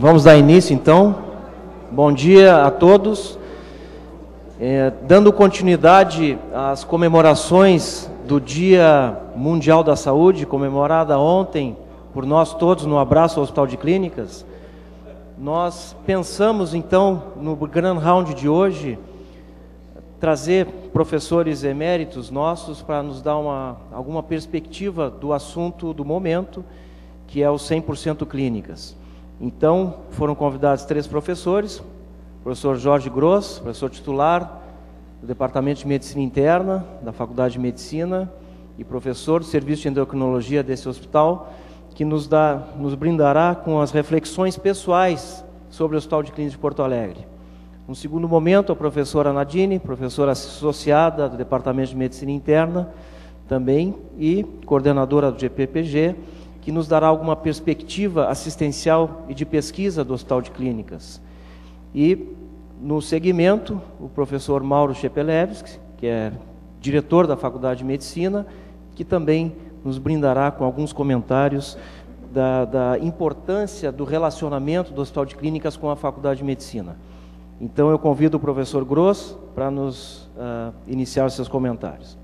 Vamos dar início, então. Bom dia a todos. Dando continuidade às comemorações do Dia Mundial da Saúde, comemorada ontem por nós todos no Abraço ao Hospital de Clínicas, nós pensamos, então, no Grand Round de hoje, trazer professores eméritos nossos para nos dar alguma perspectiva do assunto do momento, que é o 100% Clínicas. Então, foram convidados 3 professores, o professor Jorge Gross, professor titular do Departamento de Medicina Interna, da Faculdade de Medicina, e professor do Serviço de Endocrinologia desse hospital, que nos brindará com as reflexões pessoais sobre o Hospital de Clínicas de Porto Alegre. No segundo momento, a professora Nadine, professora associada do Departamento de Medicina Interna, também, e coordenadora do GPPG, que nos dará alguma perspectiva assistencial e de pesquisa do Hospital de Clínicas. E, no segmento, o professor Mauro Chepelevski, que é diretor da Faculdade de Medicina, que também nos brindará com alguns comentários da importância do relacionamento do Hospital de Clínicas com a Faculdade de Medicina. Então, eu convido o professor Gross para nos iniciar os seus comentários.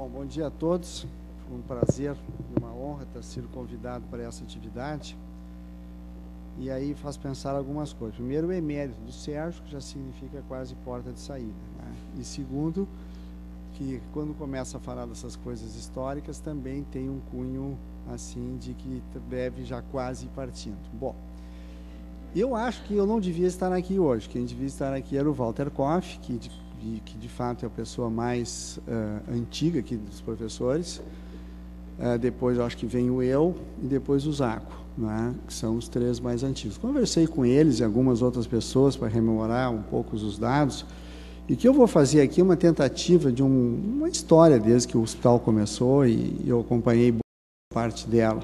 Bom dia a todos. Foi um prazer e uma honra ter sido convidado para essa atividade. E aí faz pensar algumas coisas. Primeiro, o emérito do Sérgio, que já significa quase porta de saída, né? E segundo, que quando começa a falar dessas coisas históricas, também tem um cunho assim de que deve já quase ir partindo. Bom, eu acho que eu não devia estar aqui hoje. Quem devia estar aqui era o Walter Koff, que de fato é a pessoa mais antiga aqui dos professores. Depois eu acho que vem o eu e depois o Zaco, né, que são os 3 mais antigos. Conversei com eles e algumas outras pessoas para rememorar um pouco os dados, e o que eu vou fazer aqui é uma tentativa de uma história desde que o hospital começou, e eu acompanhei boa parte dela.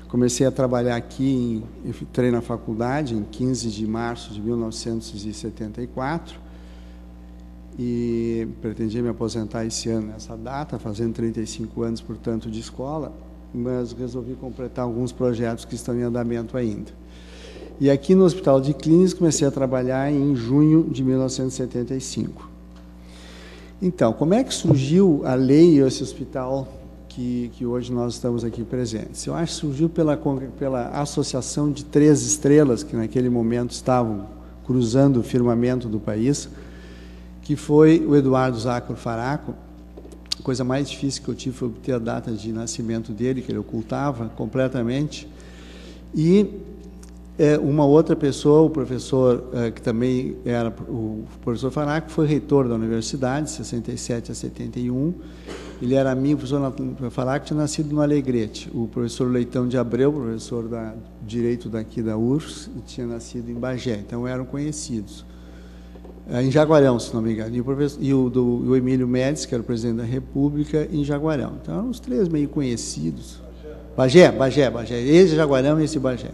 Comecei a trabalhar aqui, eu entrei na faculdade em 15 de março de 1974, e pretendia me aposentar esse ano nessa data, fazendo 35 anos, portanto, de escola, mas resolvi completar alguns projetos que estão em andamento ainda. E aqui no Hospital de Clínicas comecei a trabalhar em junho de 1975. Então, como é que surgiu a lei e esse hospital que hoje nós estamos aqui presentes? Eu acho que surgiu pela associação de 3 estrelas que naquele momento estavam cruzando o firmamento do país, que foi o Eduardo Zacro Faraco. A coisa mais difícil que eu tive foi obter a data de nascimento dele, que ele ocultava completamente. E uma outra pessoa, o professor, que também era o professor Faraco, foi reitor da universidade, de 67 a 71. Ele era amigo, o professor Faraco tinha nascido no Alegrete. O professor Leitão de Abreu, professor de Direito daqui da URSS, tinha nascido em Bagé, então eram conhecidos. Em Jaguarão, se não me engano, e o Emílio Médici, que era o presidente da República, em Jaguarão. Então, eram os 3 meio conhecidos. Bagé, esse Jaguarão e esse Bagé.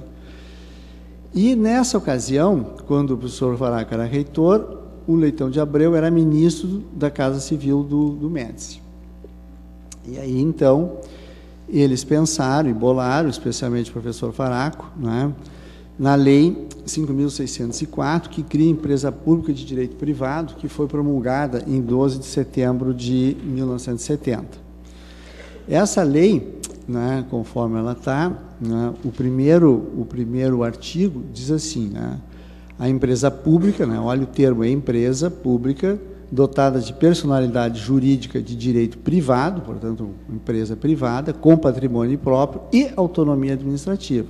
E, nessa ocasião, quando o professor Faraco era reitor, o Leitão de Abreu era ministro da Casa Civil do Médici. E aí, então, eles pensaram e bolaram, especialmente o professor Faraco, né, na Lei 5.604, que cria a empresa pública de direito privado, que foi promulgada em 12 de setembro de 1970. Essa lei, né, conforme ela está, né, o primeiro artigo diz assim, né, a empresa pública, né, olha o termo, é empresa pública, dotada de personalidade jurídica de direito privado, portanto, empresa privada, com patrimônio próprio e autonomia administrativa.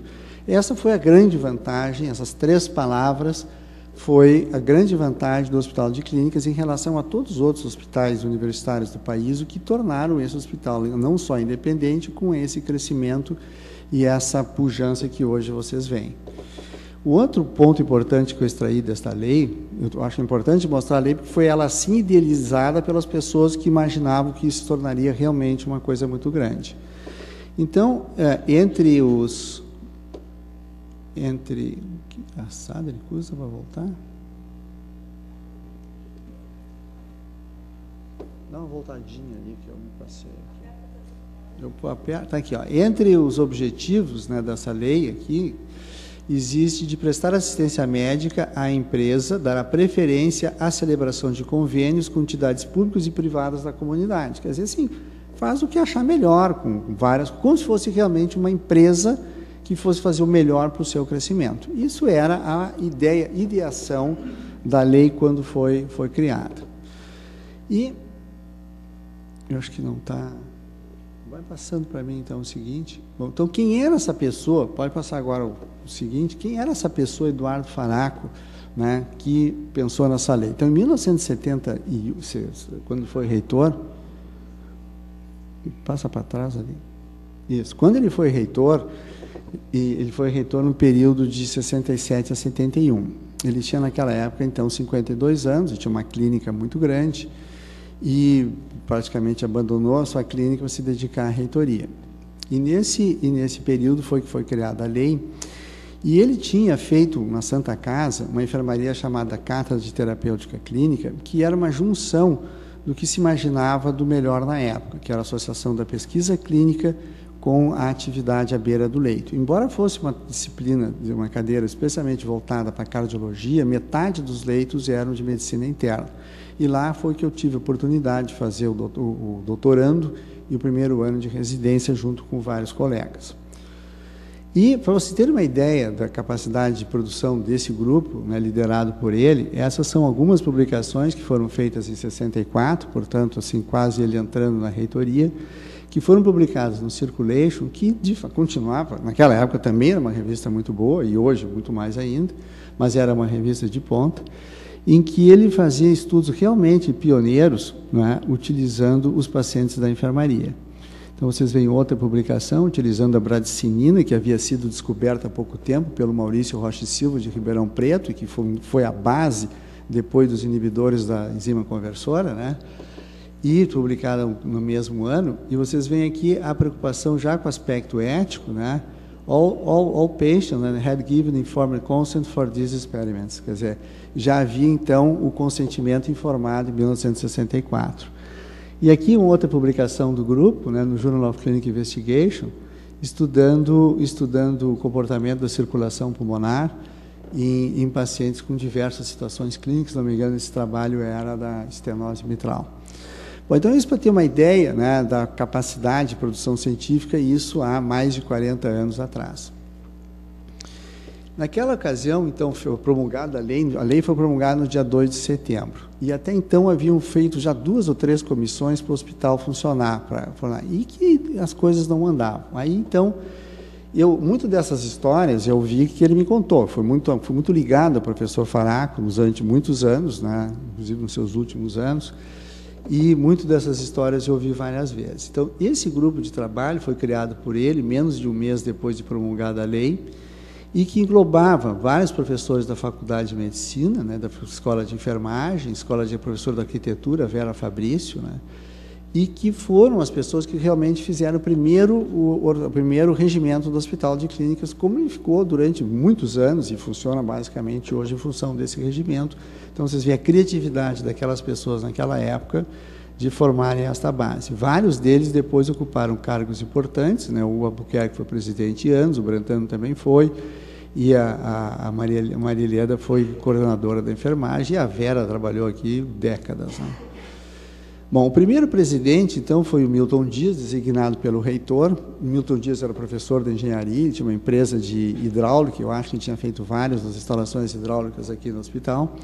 Essa foi a grande vantagem, essas 3 palavras foi a grande vantagem do Hospital de Clínicas em relação a todos os outros hospitais universitários do país, o que tornaram esse hospital não só independente, com esse crescimento e essa pujança que hoje vocês veem. O outro ponto importante que eu extraí desta lei, eu acho importante mostrar a lei, porque foi ela assim idealizada pelas pessoas que imaginavam que isso se tornaria realmente uma coisa muito grande. Então, Que assado ele custa para voltar? Dá uma voltadinha ali que eu me passei aqui. Eu aperto, tá aqui, ó. Entre os objetivos, né, dessa lei aqui, existe de prestar assistência médica à empresa, dar a preferência à celebração de convênios com entidades públicas e privadas da comunidade. Quer dizer, assim, faz o que achar melhor, com várias, como se fosse realmente uma empresa que fosse fazer o melhor para o seu crescimento. Isso era a ideação da lei quando foi criada. E eu acho que não está... Vai passando para mim, então, o seguinte. Bom, então, quem era essa pessoa? Pode passar agora o seguinte. Quem era essa pessoa, Eduardo Faraco, né, que pensou nessa lei? Então, em 1976, quando foi reitor... Passa para trás ali. Isso. Quando ele foi reitor no período de 67 a 71. Ele tinha, naquela época, então, 52 anos, tinha uma clínica muito grande e praticamente abandonou a sua clínica para se dedicar à reitoria. E nesse período foi que foi criada a lei, e ele tinha feito na Santa Casa uma enfermaria chamada Cátedra de Terapêutica Clínica, que era uma junção do que se imaginava do melhor na época, que era a associação da pesquisa clínica com a atividade à beira do leito. Embora fosse uma disciplina, uma cadeira especialmente voltada para a cardiologia, metade dos leitos eram de medicina interna. E lá foi que eu tive a oportunidade de fazer o doutorando e o primeiro ano de residência junto com vários colegas. E, para você ter uma ideia da capacidade de produção desse grupo, né, liderado por ele, essas são algumas publicações que foram feitas em 64, portanto, assim, quase ele entrando na reitoria, que foram publicadas no Circulation, que continuava, naquela época também era uma revista muito boa, e hoje muito mais ainda, mas era uma revista de ponta, em que ele fazia estudos realmente pioneiros, né, utilizando os pacientes da enfermaria. Então, vocês veem outra publicação, utilizando a bradicinina, que havia sido descoberta há pouco tempo pelo Maurício Rocha Silva, de Ribeirão Preto, e que foi a base, depois dos inibidores da enzima conversora, né? E publicada no mesmo ano. E vocês veem aqui a preocupação já com o aspecto ético, né? All patients had given informed consent for these experiments. Quer dizer, já havia, então, o consentimento informado em 1964. E aqui uma outra publicação do grupo, né, no Journal of Clinical Investigation, estudando o comportamento da circulação pulmonar em pacientes com diversas situações clínicas. Se não me engano, esse trabalho era da estenose mitral. Bom, então, isso para ter uma ideia, né, da capacidade de produção científica, e isso há mais de 40 anos atrás. Naquela ocasião, então, foi promulgada a lei foi promulgada no dia 2 de setembro. E até então haviam feito já 2 ou 3 comissões para o hospital funcionar, e que as coisas não andavam. Aí, então, muito dessas histórias eu vi que ele me contou. Fui muito ligado ao professor Faraco durante muitos anos, né, inclusive nos seus últimos anos, e muito dessas histórias eu ouvi várias vezes. Então, esse grupo de trabalho foi criado por ele menos de um mês depois de promulgada a lei, e que englobava vários professores da Faculdade de Medicina, né, da Escola de Enfermagem, Escola de Professor da Arquitetura, Vera Fabrício, né, e que foram as pessoas que realmente fizeram o primeiro regimento do Hospital de Clínicas, como ele ficou durante muitos anos e funciona basicamente hoje em função desse regimento. Então, vocês veem a criatividade daquelas pessoas naquela época de formarem esta base. Vários deles depois ocuparam cargos importantes, né, o Albuquerque foi presidente anos, o Brantano também foi, e a Maria Helena foi coordenadora da enfermagem, e a Vera trabalhou aqui décadas, né? Bom, o primeiro presidente, então, foi o Milton Dias, designado pelo reitor. O Milton Dias era professor de engenharia, ele tinha uma empresa de hidráulica, eu acho que ele tinha feito várias das instalações hidráulicas aqui no hospital.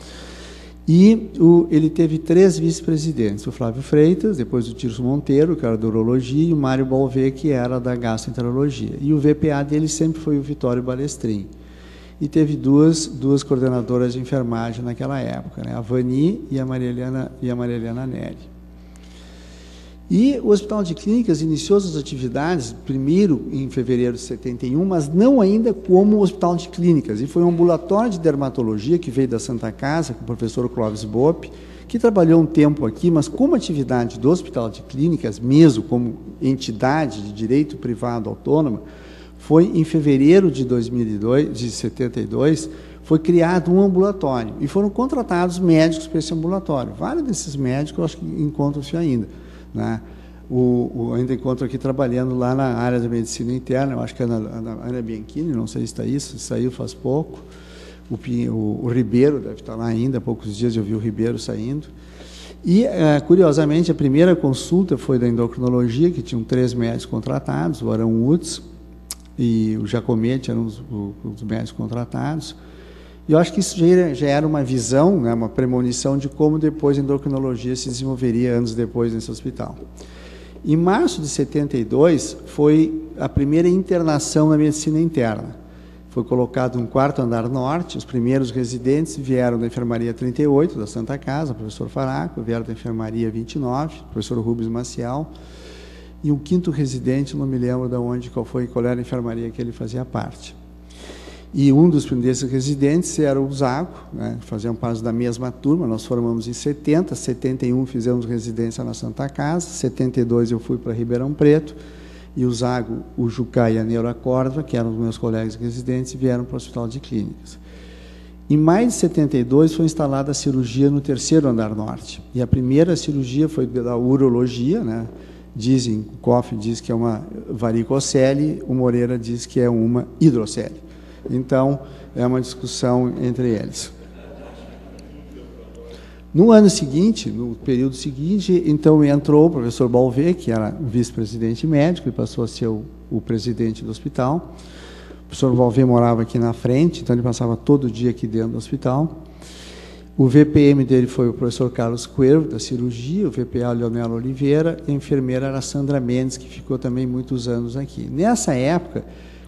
E ele teve 3 vice-presidentes, o Flávio Freitas, depois o Tirso Monteiro, que era da urologia, e o Mário Balvê, que era da gastroenterologia. E o VPA dele sempre foi o Vitório Balestrin. E teve duas coordenadoras de enfermagem naquela época, né? A Vani e a Maria Helena Neri. E o Hospital de Clínicas iniciou suas atividades primeiro em fevereiro de 71, mas não ainda como Hospital de Clínicas. E foi um ambulatório de dermatologia que veio da Santa Casa, com o professor Clóvis Bopp, que trabalhou um tempo aqui, mas como atividade do Hospital de Clínicas, mesmo como entidade de direito privado autônoma, foi em fevereiro de 72, foi criado um ambulatório e foram contratados médicos para esse ambulatório. Vários desses médicos eu acho que encontram-se ainda, né? Ainda encontro aqui trabalhando lá na área da medicina interna, eu acho que é a Ana Bianchini, não sei se está isso, saiu faz pouco. O Ribeiro deve estar lá ainda, há poucos dias eu vi o Ribeiro saindo. E, curiosamente, a primeira consulta foi da endocrinologia, que tinham 3 médicos contratados, o Arão Utz e o Jacomete eram os médicos contratados. E eu acho que isso já era uma visão, né, uma premonição de como depois a endocrinologia se desenvolveria anos depois nesse hospital. Em março de 72, foi a primeira internação na medicina interna. Foi colocado um 4º andar norte, os primeiros residentes vieram da enfermaria 38, da Santa Casa, o professor Faraco, vieram da enfermaria 29, o professor Rubens Maciel, e um 5º residente, não me lembro de onde, qual era a enfermaria que ele fazia parte. E um desses residentes era o Zago, né, faziam parte da mesma turma, nós formamos em 70, 71 fizemos residência na Santa Casa, 72 eu fui para Ribeirão Preto, e o Zago, o Jucá e a Neura Córdova, que eram os meus colegas residentes, vieram para o Hospital de Clínicas. Em maio de 72 foi instalada a cirurgia no 3º andar norte, e a primeira cirurgia foi da urologia, né? O Koff diz que é uma varicocele, o Moreira diz que é uma hidrocele. Então, é uma discussão entre eles. No ano seguinte, no período seguinte, então entrou o professor Balvé, que era vice-presidente médico, e passou a ser o presidente do hospital. O professor Balvé morava aqui na frente, então ele passava todo dia aqui dentro do hospital. O VPM dele foi o professor Carlos Cuervo, da cirurgia, o VPA Leonel Oliveira, e a enfermeira era a Sandra Mendes, que ficou também muitos anos aqui. Nessa época,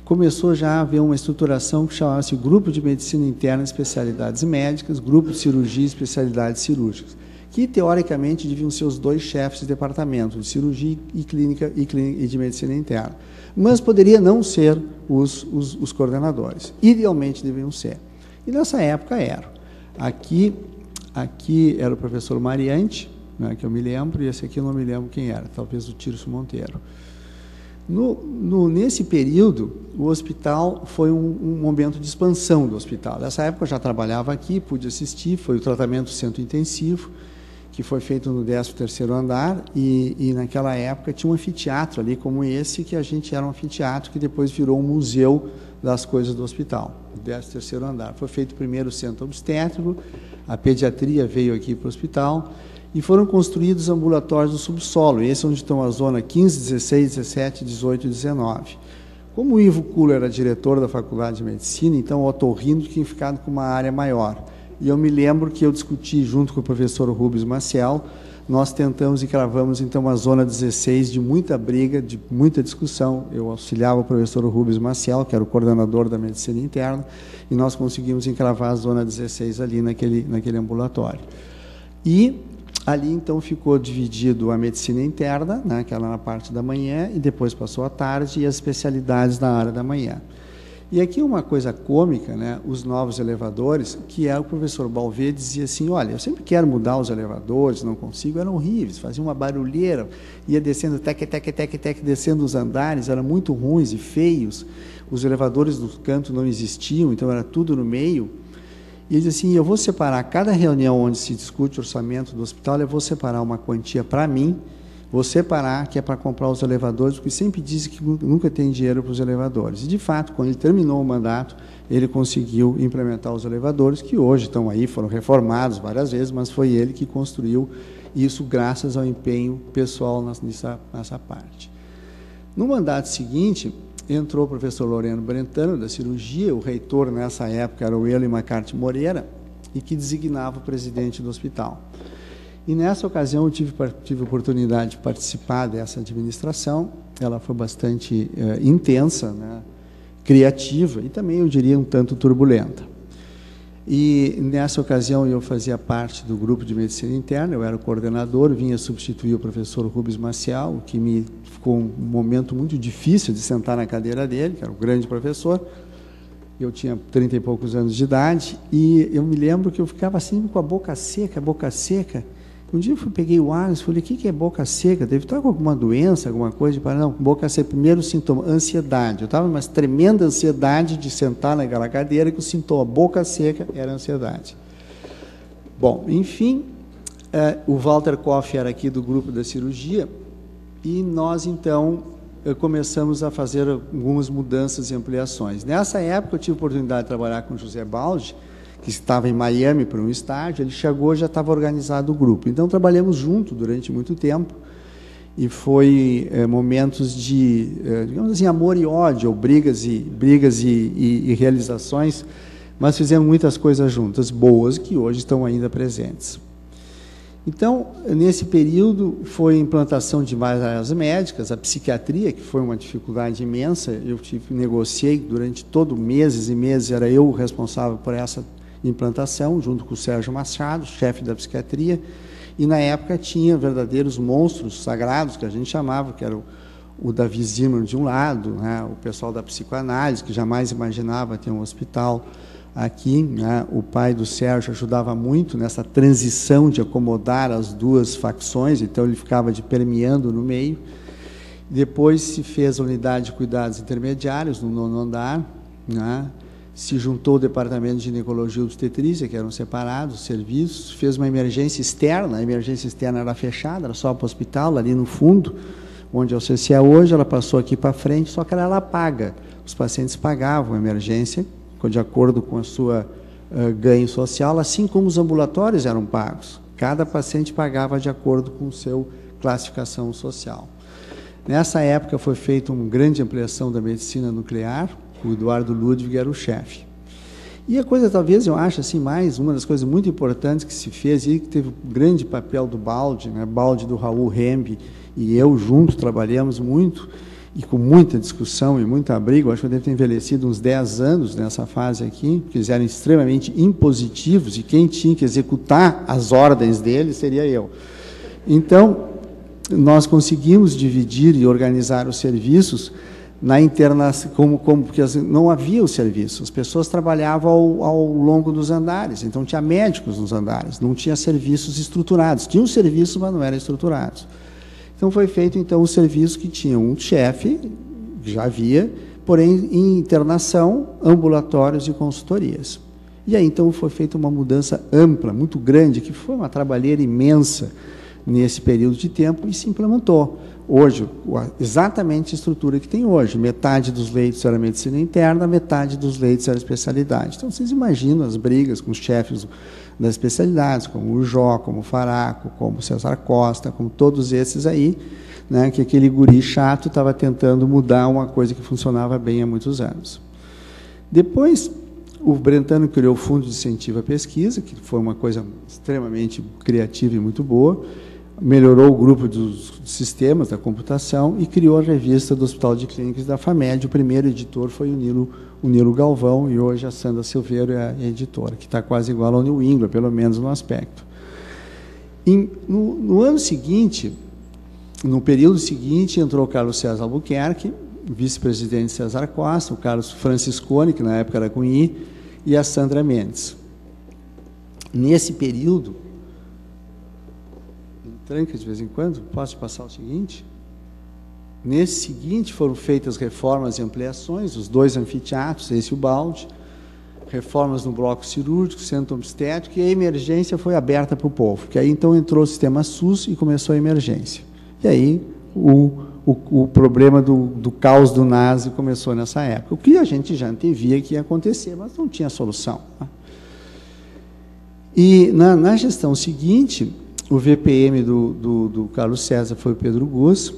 começou já a haver uma estruturação que chamava-se Grupo de Medicina Interna e Especialidades Médicas, Grupo de Cirurgia e Especialidades Cirúrgicas, que, teoricamente, deviam ser os 2 chefes de departamento, de cirurgia e clínica e de medicina interna. Mas poderia não ser os coordenadores. Idealmente, deveriam ser. E, nessa época, eram. Aqui era o professor Mariante, né, que eu me lembro, e esse aqui eu não me lembro quem era, talvez o Tirso Monteiro. Nesse período, o hospital foi um momento de expansão do hospital. Nessa época eu já trabalhava aqui, pude assistir, foi o tratamento centro intensivo, que foi feito no 13º andar, e naquela época tinha um anfiteatro ali como esse, que a gente era um anfiteatro que depois virou um museu das coisas do hospital, no 13º andar. Foi feito primeiro o centro obstétrico, a pediatria veio aqui para o hospital, e foram construídos ambulatórios do subsolo. Esse é onde estão a zona 15, 16, 17, 18 e 19. Como o Ivo Kuller era diretor da Faculdade de Medicina, então o otorrino tinha ficado com uma área maior. E eu me lembro que eu discuti junto com o professor Rubens Maciel, nós tentamos e cravamos então a zona 16 de muita briga, de muita discussão. Eu auxiliava o professor Rubens Maciel, que era o coordenador da medicina interna, e nós conseguimos encravar a zona 16 ali naquele ambulatório. E ali, então, ficou dividido a medicina interna, né, que era na parte da manhã, e depois passou à tarde, e as especialidades na área da manhã. E aqui uma coisa cômica, né, os novos elevadores, que o professor Balvé dizia assim, olha, eu sempre quero mudar os elevadores, não consigo, eram horríveis, faziam uma barulheira, ia descendo, descendo os andares, eram muito ruins e feios, os elevadores do canto não existiam, então era tudo no meio. E ele disse assim, eu vou separar cada reunião onde se discute o orçamento do hospital, eu vou separar uma quantia para mim, vou separar que é para comprar os elevadores, porque sempre dizem que nunca tem dinheiro para os elevadores. E, de fato, quando ele terminou o mandato, ele conseguiu implementar os elevadores, que hoje estão aí, foram reformados várias vezes, mas foi ele que construiu isso graças ao empenho pessoal nessa parte. No mandato seguinte, entrou o professor Loreno Brentano, da cirurgia, o reitor nessa época era o Eli Macarte Moreira, e que designava o presidente do hospital. E nessa ocasião eu tive a oportunidade de participar dessa administração, ela foi bastante intensa, né, criativa e também, eu diria, um tanto turbulenta. E nessa ocasião eu fazia parte do grupo de medicina interna, eu era o coordenador, vinha substituir o professor Rubens Maciel, que me ficou um momento muito difícil de sentar na cadeira dele, que era um grande professor. Eu tinha 30 e poucos anos de idade, e eu me lembro que eu ficava assim com a boca seca, Um dia eu peguei o Arnes e falei, o que é boca seca? Deve estar com alguma doença, alguma coisa? Não, boca seca, primeiro sintoma, ansiedade. Eu estava numa tremenda ansiedade de sentar naquela cadeira, que o sintoma boca seca era ansiedade. Bom, enfim, o Walter Koff era aqui do grupo da cirurgia, e nós, então, começamos a fazer algumas mudanças e ampliações. Nessa época, eu tive a oportunidade de trabalhar com o José Baldi, que estava em Miami para um estágio. Ele chegou, já estava organizado o grupo. Então, trabalhamos junto durante muito tempo, e foi momentos de, digamos assim, amor e ódio, ou brigas e realizações, mas fizemos muitas coisas juntas, boas, que hoje estão ainda presentes. Então, nesse período, foi a implantação de várias áreas médicas, a psiquiatria, que foi uma dificuldade imensa. Eu negociei durante meses e meses, era eu o responsável por essa implantação, junto com o Sérgio Machado, chefe da psiquiatria, e na época tinha verdadeiros monstros sagrados, que a gente chamava, que era o Davi Zimmer de um lado, né, o pessoal da psicoanálise, que jamais imaginava ter um hospital aqui, né, o pai do Sérgio ajudava muito nessa transição de acomodar as duas facções, então ele ficava permeando no meio. Depois se fez a unidade de cuidados intermediários, no 9º andar, né, se juntou o departamento de ginecologia e obstetrícia, que eram separados, serviços, fez uma emergência externa. A emergência externa era fechada, era só para o hospital, ali no fundo, onde é o CCA hoje. Ela passou aqui para frente, só que ela paga. Os pacientes pagavam a emergência, de acordo com a sua ganho social, assim como os ambulatórios eram pagos. Cada paciente pagava de acordo com a sua classificação social. Nessa época foi feita uma grande ampliação da medicina nuclear. O Eduardo Ludwig era o chefe. E a coisa, talvez, eu acho, assim, uma das coisas muito importantes que se fez, e que teve um grande papel do Baldi, né, Baldi, do Raul Rembe, e eu juntos trabalhamos muito, e com muita discussão e muita briga. Eu acho que eu devo ter envelhecido uns 10 anos nessa fase aqui, porque eles eram extremamente impositivos, e quem tinha que executar as ordens deles seria eu. Então, nós conseguimos dividir e organizar os serviços na internação, porque não havia o serviço, as pessoas trabalhavam ao longo dos andares, então tinha médicos nos andares, não tinha serviços estruturados, tinha um serviço, mas não eram estruturados. Então foi feito então um serviço que tinha um chefe, já havia, porém em internação, ambulatórios e consultorias. E aí então foi feita uma mudança ampla, muito grande, que foi uma trabalheira imensa nesse período de tempo, e se implementou. Hoje, exatamente a estrutura que tem hoje. Metade dos leitos era medicina interna, metade dos leitos era especialidade. Então, vocês imaginam as brigas com os chefes das especialidades, como o Jó, como o Faraco, como o César Costa, como todos esses aí, né, que aquele guri chato estava tentando mudar uma coisa que funcionava bem há muitos anos. Depois, o Brentano criou o Fundo de Incentivo à Pesquisa, que foi uma coisa extremamente criativa e muito boa, melhorou o grupo dos sistemas da computação e criou a revista do Hospital de Clínicas da FAMED. O primeiro editor foi o Nilo Galvão, e hoje a Sandra Silveiro é a editora, que está quase igual ao New England, pelo menos no aspecto. No ano seguinte, no período seguinte, entrou o Carlos César Albuquerque, vice-presidente César Costa, o Carlos Franciscone, que na época era com I, e a Sandra Mendes. Nesse período, tranca de vez em quando, posso passar o seguinte? Nesse seguinte foram feitas reformas e ampliações, os 2 anfiteatros, esse e o Baldi, reformas no bloco cirúrgico, centro obstétrico, e a emergência foi aberta para o povo, porque aí então entrou o sistema SUS e começou a emergência. E aí o problema do caos do NASE começou nessa época, o que a gente já antevia que ia acontecer, mas não tinha solução. E na gestão seguinte, o VPM do Carlos César foi o Pedro Gus,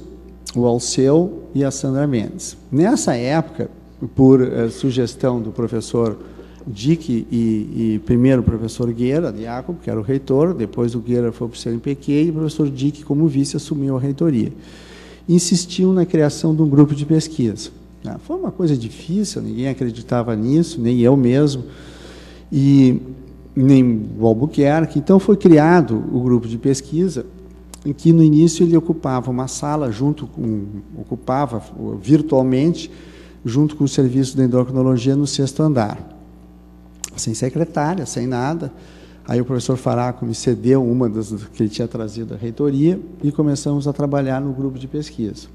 o Alceu e a Sandra Mendes. Nessa época, por sugestão do professor Dick e primeiro o professor Guerra, Diácono, que era o reitor, depois o Guerra foi para o CNPq, e o professor Dick, como vice, assumiu a reitoria. Insistiu na criação de um grupo de pesquisa. Foi uma coisa difícil, ninguém acreditava nisso, nem eu mesmo, e nem o Albuquerque. Então foi criado o grupo de pesquisa, em que no início ele ocupava uma sala ocupava virtualmente junto com o serviço de endocrinologia no 6º andar, sem secretária, sem nada, Aí o professor Faraco me cedeu uma das que ele tinha trazido da reitoria e começamos a trabalhar no grupo de pesquisa.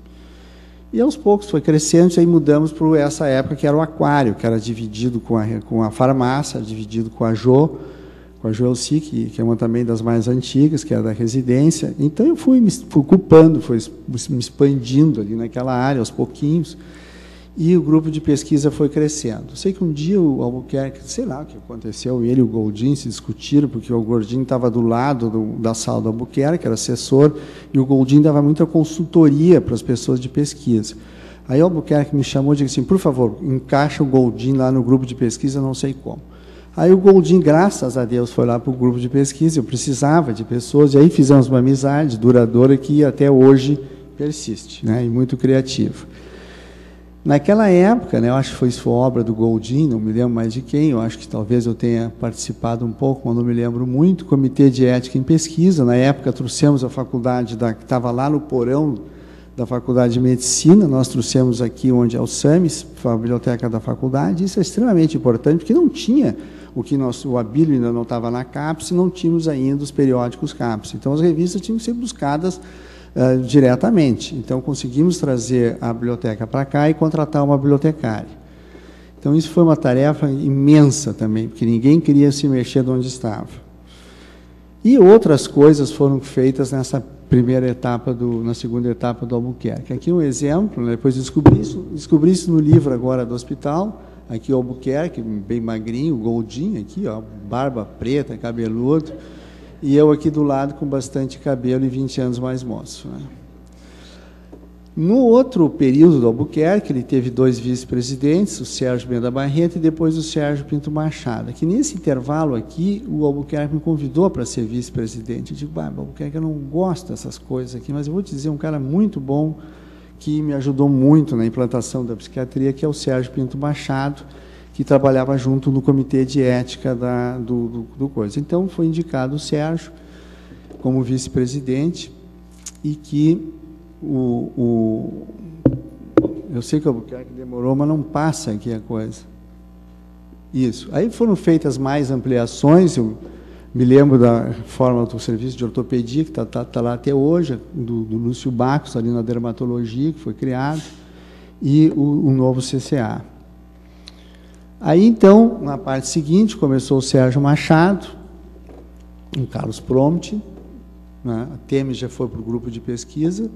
E aos poucos foi crescendo, e aí mudamos para essa época que era o aquário, que era dividido com a farmácia, dividido com a Joelci, que é uma também das mais antigas, que era da residência. Então eu fui ocupando, fui me expandindo ali naquela área aos pouquinhos, e o grupo de pesquisa foi crescendo. Sei que um dia o Albuquerque, sei lá o que aconteceu, ele e o Goldin se discutiram, porque o Goldin estava do lado da sala do Albuquerque, era assessor, e o Goldin dava muita consultoria para as pessoas de pesquisa. Aí o Albuquerque me chamou e disse assim, por favor, encaixa o Goldin lá no grupo de pesquisa, não sei como. Aí o Goldin, graças a Deus, foi lá para o grupo de pesquisa, eu precisava de pessoas, e aí fizemos uma amizade duradoura que até hoje persiste, né, e muito criativa. Naquela época, né, eu acho que foi obra do Goldin, não me lembro mais de quem, eu acho que talvez eu tenha participado um pouco, mas não me lembro muito, Comitê de Ética em Pesquisa. Na época trouxemos a faculdade, que estava lá no porão da Faculdade de Medicina, nós trouxemos aqui onde é o SAMES, a biblioteca da faculdade. Isso é extremamente importante, porque não tinha o Abílio ainda não estava na CAPES, não tínhamos ainda os periódicos CAPES. Então as revistas tinham que ser buscadas diretamente. Então, conseguimos trazer a biblioteca para cá e contratar uma bibliotecária. Então, isso foi uma tarefa imensa também, porque ninguém queria se mexer de onde estava. E outras coisas foram feitas nessa primeira etapa, na segunda etapa do Albuquerque. Aqui um exemplo, né? Depois descobri isso no livro agora do hospital. Aqui o Albuquerque, bem magrinho, Goldin, aqui, ó, barba preta, cabeludo. E eu aqui do lado com bastante cabelo e 20 anos mais moço, né? No outro período do Albuquerque, ele teve 2 vice-presidentes, o Sérgio Benda Barreto e depois o Sérgio Pinto Machado. Que nesse intervalo aqui, o Albuquerque me convidou para ser vice-presidente. Eu digo, Albuquerque, eu não gosto dessas coisas aqui, mas eu vou te dizer, um cara muito bom, que me ajudou muito na implantação da psiquiatria, que é o Sérgio Pinto Machado, que trabalhava junto no comitê de ética do coisa. Então, foi indicado o Sérgio como vice-presidente, e que eu sei que o Albuquerque demorou, mas não passa aqui a coisa. Isso. Aí foram feitas mais ampliações, eu me lembro da forma do serviço de ortopedia, que está lá até hoje, do Lúcio Bacos, ali na dermatologia, que foi criado, e o novo CCA. Aí, então, na parte seguinte, começou o Sérgio Machado, o Carlos Prompt, né? A Temes já foi para o grupo de pesquisa.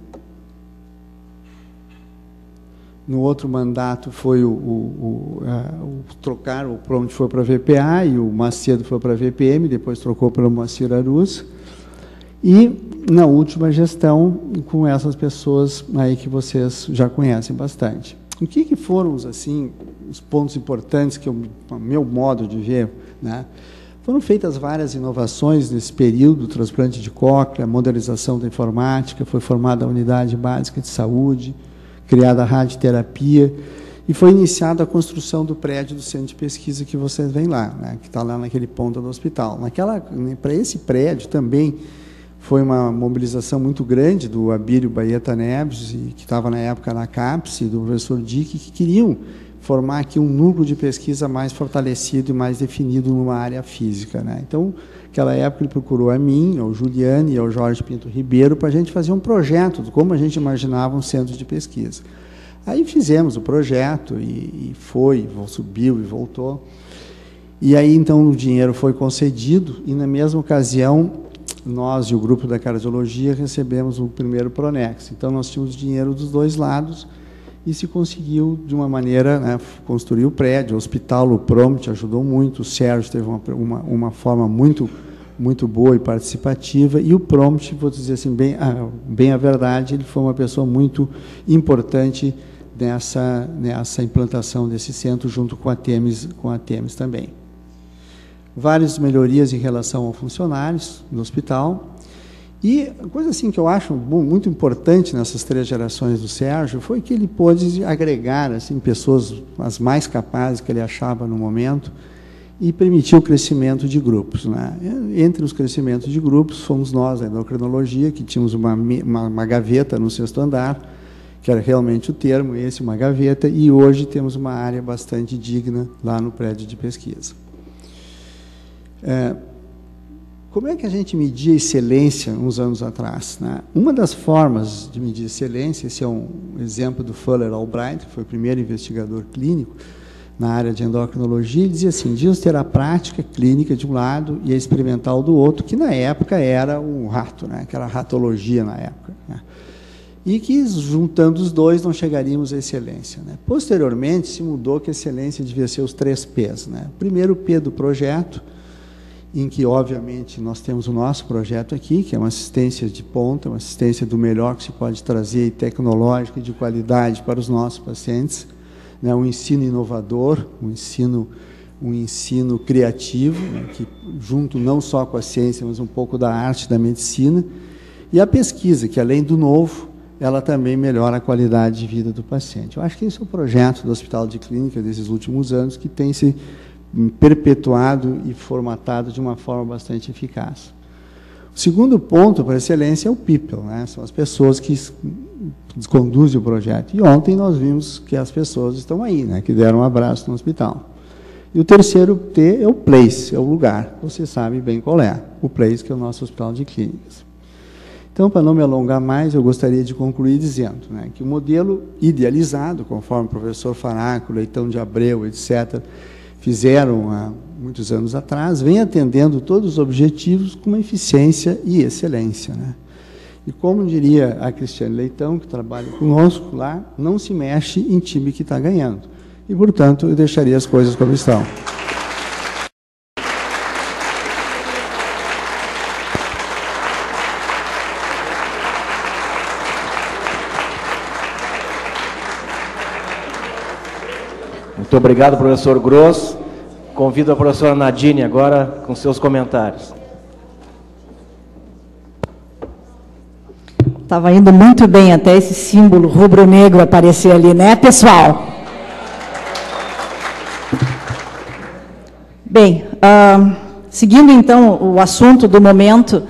No outro mandato foi o Prompt foi para a VPA e o Macedo foi para a VPM, depois trocou pelo Moacir Aruz. E, na última gestão, com essas pessoas aí que vocês já conhecem bastante. O que foram, assim, os pontos importantes que, a meu modo de ver, né? Foram feitas várias inovações nesse período, transplante de cóclea, modernização da informática, foi formada a unidade básica de saúde, criada a radioterapia, e foi iniciada a construção do prédio do centro de pesquisa que vocês veem lá, né? Que está lá naquele ponto do hospital. Para esse prédio também foi uma mobilização muito grande do Abílio Baeta Neves, que estava na época na CAPES, e do professor Dick, que queriam formar aqui um núcleo de pesquisa mais fortalecido e mais definido numa área física, né? Então, naquela época, ele procurou a mim, ao Juliane e ao Jorge Pinto Ribeiro para a gente fazer um projeto de como a gente imaginava um centro de pesquisa. Aí fizemos o projeto e subiu e voltou. E aí, então, o dinheiro foi concedido e, na mesma ocasião, nós e o grupo da cardiologia recebemos o primeiro Pronex. Então, nós tínhamos dinheiro dos dois lados e se conseguiu, de uma maneira, né, construir o prédio, o hospital, o Prompt ajudou muito, o Sérgio teve uma forma muito boa e participativa, e o Prompt, vou dizer assim, bem a verdade, ele foi uma pessoa muito importante nessa implantação desse centro, junto com a Temes também. Várias melhorias em relação aos funcionários do hospital. E a coisa assim que eu acho muito importante nessas 3 gerações do Sérgio foi que ele pôde agregar assim, pessoas as mais capazes que ele achava no momento e permitir o crescimento de grupos, né? Entre os crescimentos de grupos, fomos nós, a endocrinologia, que tínhamos uma gaveta no 6º andar, que era realmente o termo, uma gaveta, e hoje temos uma área bastante digna lá no prédio de pesquisa. Como é que a gente media excelência uns anos atrás, né? Uma das formas de medir excelência, esse é um exemplo do Fuller Albright, que foi o primeiro investigador clínico na área de endocrinologia, ele dizia assim, devíamos ter a prática clínica de um lado e a experimental do outro, que na época era um rato, né? Que era a ratologia na época, né? E que, juntando os dois, não chegaríamos à excelência, né? Posteriormente, se mudou que a excelência devia ser os 3 P's, né? O primeiro P do projeto, em que, obviamente, nós temos o nosso projeto aqui, que é uma assistência de ponta, uma assistência do melhor que se pode trazer, tecnológica e de qualidade para os nossos pacientes, né? Um ensino inovador, um ensino criativo, né? Que junto não só com a ciência, mas um pouco da arte da medicina, e a pesquisa, que além do novo, ela também melhora a qualidade de vida do paciente. Eu acho que esse é o projeto do Hospital de Clínica desses últimos anos, que tem se perpetuado e formatado de uma forma bastante eficaz. O segundo ponto para a excelência é o people, né? São as pessoas que conduzem o projeto. E ontem nós vimos que as pessoas estão aí, né? Que deram um abraço no hospital. E o terceiro T é o place, é o lugar. Você sabe bem qual é. O place, que é o nosso Hospital de Clínicas. Então, para não me alongar mais, eu gostaria de concluir dizendo, né, que o modelo idealizado, conforme o professor Faraco, Leitão de Abreu, etc., fizeram há muitos anos atrás, vem atendendo todos os objetivos com uma eficiência e excelência, né? E como diria a Cristiane Leitão, que trabalha conosco lá, não se mexe em time que está ganhando. E, portanto, eu deixaria as coisas como estão. Muito obrigado, professor Gross. Convido a professora Nadine agora com seus comentários. Estava indo muito bem até esse símbolo rubro-negro aparecer ali, né, pessoal? Bem, seguindo então o assunto do momento,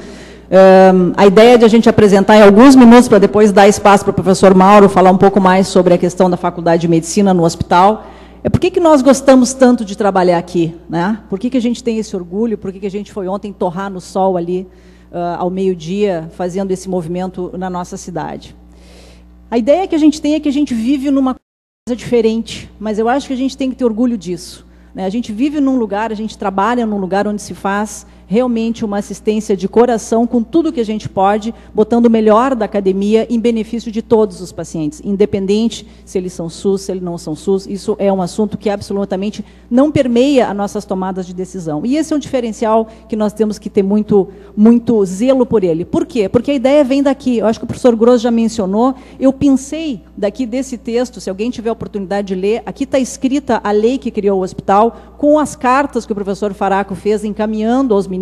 a ideia de a gente apresentar em alguns minutos, para depois dar espaço para o professor Mauro falar um pouco mais sobre a questão da Faculdade de Medicina no hospital. Por que nós gostamos tanto de trabalhar aqui, né? Por que a gente tem esse orgulho? Por que a gente foi ontem torrar no sol ali, ao meio-dia, fazendo esse movimento na nossa cidade? A ideia que a gente tem é que a gente vive numa coisa diferente, mas eu acho que a gente tem que ter orgulho disso, né? A gente vive num lugar, a gente trabalha num lugar onde se faz realmente uma assistência de coração com tudo que a gente pode, botando o melhor da academia em benefício de todos os pacientes, independente se eles são SUS, se eles não são SUS. Isso é um assunto que absolutamente não permeia as nossas tomadas de decisão. E esse é um diferencial que nós temos que ter muito zelo por ele. Por quê? Porque a ideia vem daqui. Eu acho que o professor Gross já mencionou, eu pensei daqui desse texto, se alguém tiver a oportunidade de ler, aqui está escrita a lei que criou o hospital, com as cartas que o professor Faraco fez encaminhando aos ministros,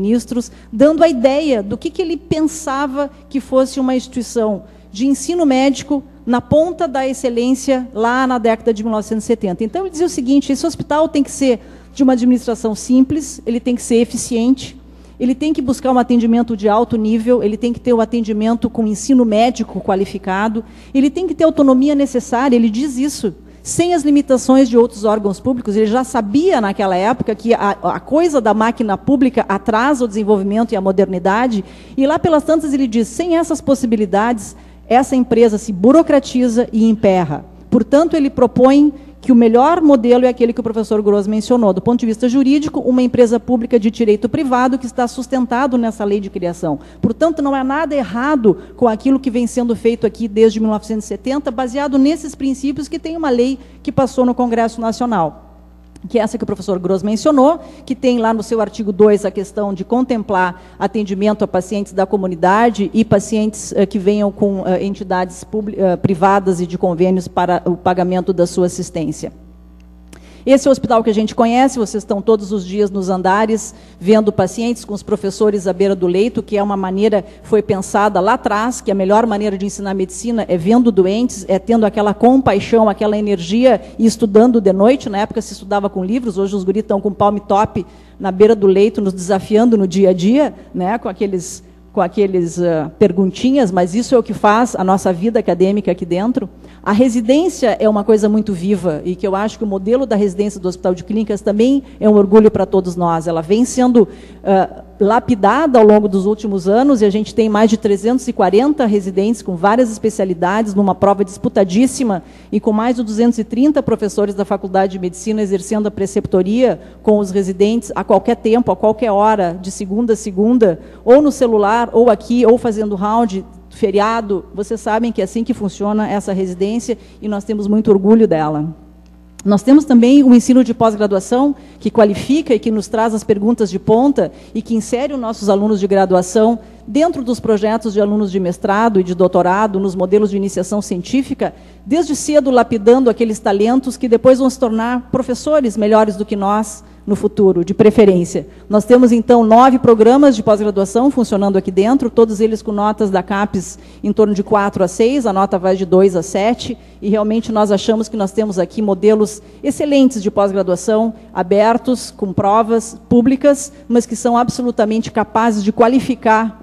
dando a ideia do que ele pensava que fosse uma instituição de ensino médico na ponta da excelência lá na década de 1970. Então, ele dizia o seguinte, esse hospital tem que ser de uma administração simples, ele tem que ser eficiente, ele tem que buscar um atendimento de alto nível, ele tem que ter um atendimento com ensino médico qualificado, ele tem que ter a autonomia necessária, ele diz isso, sem as limitações de outros órgãos públicos. Ele já sabia naquela época que a coisa da máquina pública atrasa o desenvolvimento e a modernidade, e lá pelas tantas ele diz, sem essas possibilidades, essa empresa se burocratiza e emperra. Portanto, ele propõe que o melhor modelo é aquele que o professor Gross mencionou. Do ponto de vista jurídico, uma empresa pública de direito privado que está sustentado nessa lei de criação. Portanto, não há nada errado com aquilo que vem sendo feito aqui desde 1970, baseado nesses princípios que tem uma lei que passou no Congresso Nacional, que é essa que o professor Gross mencionou, que tem lá no seu artigo 2 a questão de contemplar atendimento a pacientes da comunidade e pacientes que venham com entidades privadas e de convênios para o pagamento da sua assistência. Esse é o hospital que a gente conhece, vocês estão todos os dias nos andares, vendo pacientes com os professores à beira do leito, que é uma maneira, foi pensada lá atrás, que a melhor maneira de ensinar medicina é vendo doentes, é tendo aquela compaixão, aquela energia e estudando de noite. Na época se estudava com livros, hoje os guris estão com palm top na beira do leito, nos desafiando no dia a dia, né, com aqueles perguntinhas, mas isso é o que faz a nossa vida acadêmica aqui dentro. A residência é uma coisa muito viva, e que eu acho que o modelo da residência do Hospital de Clínicas também é um orgulho para todos nós. Ela vem sendo lapidada ao longo dos últimos anos, e a gente tem mais de 340 residentes com várias especialidades, numa prova disputadíssima, e com mais de 230 professores da Faculdade de Medicina exercendo a preceptoria com os residentes a qualquer tempo, a qualquer hora, de segunda a segunda, ou no celular, ou aqui, ou fazendo round, feriado. Vocês sabem que é assim que funciona essa residência, e nós temos muito orgulho dela. Nós temos também o ensino de pós-graduação, que qualifica e que nos traz as perguntas de ponta e que insere os nossos alunos de graduação dentro dos projetos de alunos de mestrado e de doutorado, nos modelos de iniciação científica, desde cedo lapidando aqueles talentos que depois vão se tornar professores melhores do que nós no futuro, de preferência. Nós temos, então, 9 programas de pós-graduação funcionando aqui dentro, todos eles com notas da CAPES em torno de 4 a 6, a nota vai de 2 a 7, e realmente nós achamos que nós temos aqui modelos excelentes de pós-graduação, abertos, com provas públicas, mas que são absolutamente capazes de qualificar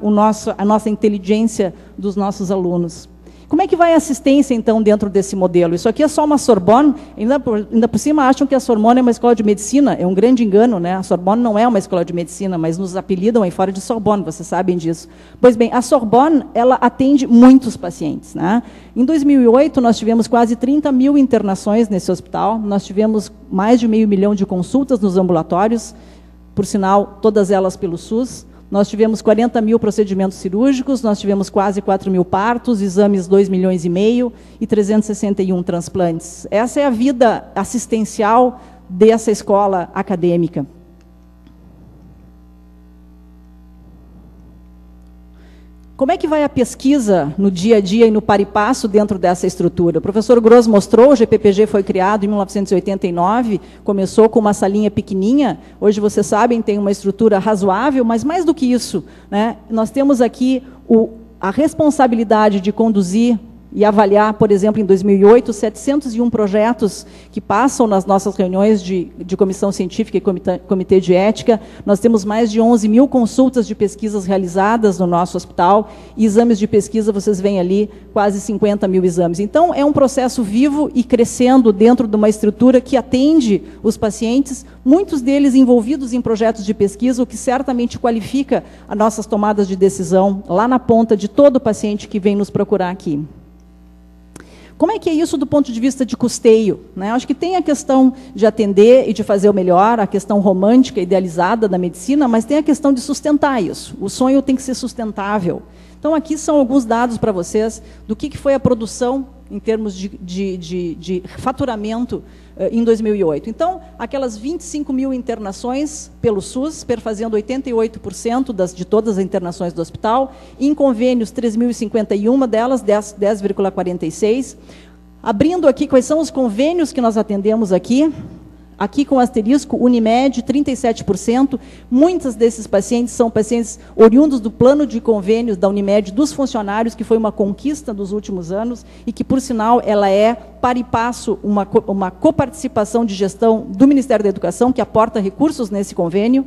a nossa inteligência dos nossos alunos. Como é que vai a assistência, então, dentro desse modelo? Isso aqui é só uma Sorbonne, ainda por cima acham que a Sorbonne é uma escola de medicina, é um grande engano, né? A Sorbonne não é uma escola de medicina, mas nos apelidam aí fora de Sorbonne, vocês sabem disso. Pois bem, a Sorbonne, ela atende muitos pacientes, né? Em 2008, nós tivemos quase 30 mil internações nesse hospital, nós tivemos mais de 500 mil de consultas nos ambulatórios, por sinal, todas elas pelo SUS. Nós tivemos 40 mil procedimentos cirúrgicos, nós tivemos quase 4 mil partos, exames 2,5 milhões e 361 transplantes. Essa é a vida assistencial dessa escola acadêmica. Como é que vai a pesquisa no dia a dia e no par e passo dentro dessa estrutura? O professor Gross mostrou, o GPPG foi criado em 1989, começou com uma salinha pequenininha, hoje vocês sabem, tem uma estrutura razoável, mas mais do que isso, né, nós temos aqui a responsabilidade de conduzir e avaliar, por exemplo, em 2008, 701 projetos que passam nas nossas reuniões de comissão científica e comitê de ética. Nós temos mais de 11 mil consultas de pesquisas realizadas no nosso hospital, e exames de pesquisa, vocês veem ali, quase 50 mil exames. Então, é um processo vivo e crescendo dentro de uma estrutura que atende os pacientes, muitos deles envolvidos em projetos de pesquisa, o que certamente qualifica as nossas tomadas de decisão lá na ponta de todo paciente que vem nos procurar aqui. Como é que é isso do ponto de vista de custeio, né? Acho que tem a questão de atender e de fazer o melhor, a questão romântica, idealizada da medicina, mas tem a questão de sustentar isso. O sonho tem que ser sustentável. Então, aqui são alguns dados para vocês do que foi a produção em termos de faturamento em 2008. Então, aquelas 25 mil internações pelo SUS, perfazendo 88% de todas as internações do hospital, em convênios 3.051 delas, 10,46. Abrindo aqui quais são os convênios que nós atendemos aqui. Aqui com asterisco, Unimed, 37%. Muitos desses pacientes são pacientes oriundos do plano de convênios da Unimed, dos funcionários, que foi uma conquista dos últimos anos, e que, por sinal, ela é, para e passo, uma coparticipação de gestão do Ministério da Educação, que aporta recursos nesse convênio.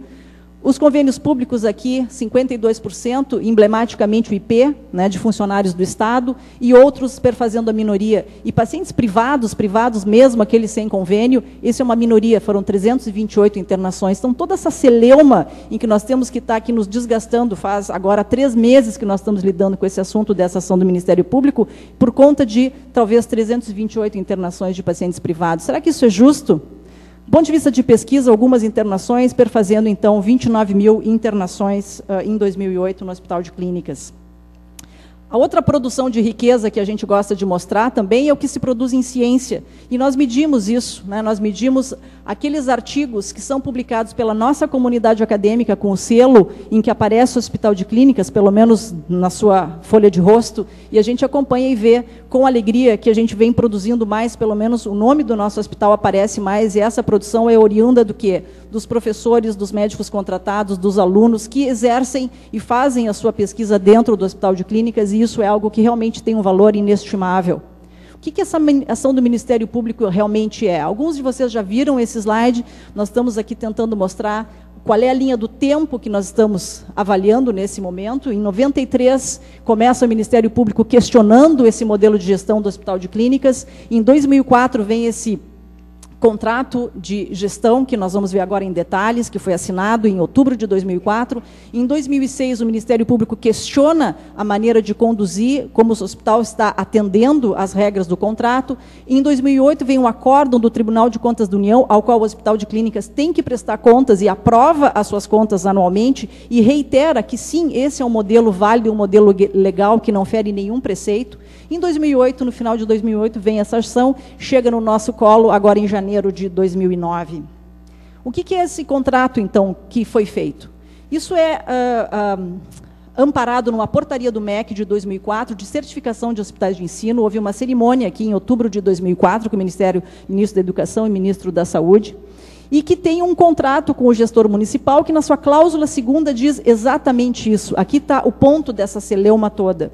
Os convênios públicos aqui, 52%, emblematicamente o IP, né, de funcionários do Estado, e outros perfazendo a minoria. E pacientes privados mesmo, aqueles sem convênio, esse é uma minoria, foram 328 internações. Então, toda essa celeuma em que nós temos que estar aqui nos desgastando, faz agora 3 meses que nós estamos lidando com esse assunto dessa ação do Ministério Público, por conta de, talvez, 328 internações de pacientes privados. Será que isso é justo? Do ponto de vista de pesquisa, algumas internações, perfazendo, então, 29 mil internações em 2008 no Hospital de Clínicas. A outra produção de riqueza que a gente gosta de mostrar também é o que se produz em ciência. E nós medimos isso, né? Nós medimos aqueles artigos que são publicados pela nossa comunidade acadêmica com o selo em que aparece o Hospital de Clínicas, pelo menos na sua folha de rosto, e a gente acompanha e vê com alegria que a gente vem produzindo mais, pelo menos o nome do nosso hospital aparece mais, e essa produção é oriunda do quê? Dos professores, dos médicos contratados, dos alunos que exercem e fazem a sua pesquisa dentro do Hospital de Clínicas, e isso é algo que realmente tem um valor inestimável. O que essa ação do Ministério Público realmente é? Alguns de vocês já viram esse slide, nós estamos aqui tentando mostrar qual é a linha do tempo que nós estamos avaliando nesse momento. Em 93, começa o Ministério Público questionando esse modelo de gestão do Hospital de Clínicas. Em 2004, vem esse contrato de gestão, que nós vamos ver agora em detalhes, que foi assinado em outubro de 2004. Em 2006, o Ministério Público questiona a maneira de conduzir, como o hospital está atendendo às regras do contrato. Em 2008, vem um acórdão do Tribunal de Contas da União, ao qual o Hospital de Clínicas tem que prestar contas e aprova as suas contas anualmente, e reitera que, sim, esse é um modelo válido, um modelo legal, que não fere nenhum preceito. Em 2008, no final de 2008, vem essa ação, chega no nosso colo agora em janeiro de 2009. O que é esse contrato, então, que foi feito? Isso é amparado numa portaria do MEC de 2004, de certificação de hospitais de ensino. Houve uma cerimônia aqui em outubro de 2004, com o Ministro da Educação e Ministro da Saúde, e que tem um contrato com o gestor municipal, que na sua cláusula segunda diz exatamente isso. Aqui está o ponto dessa celeuma toda.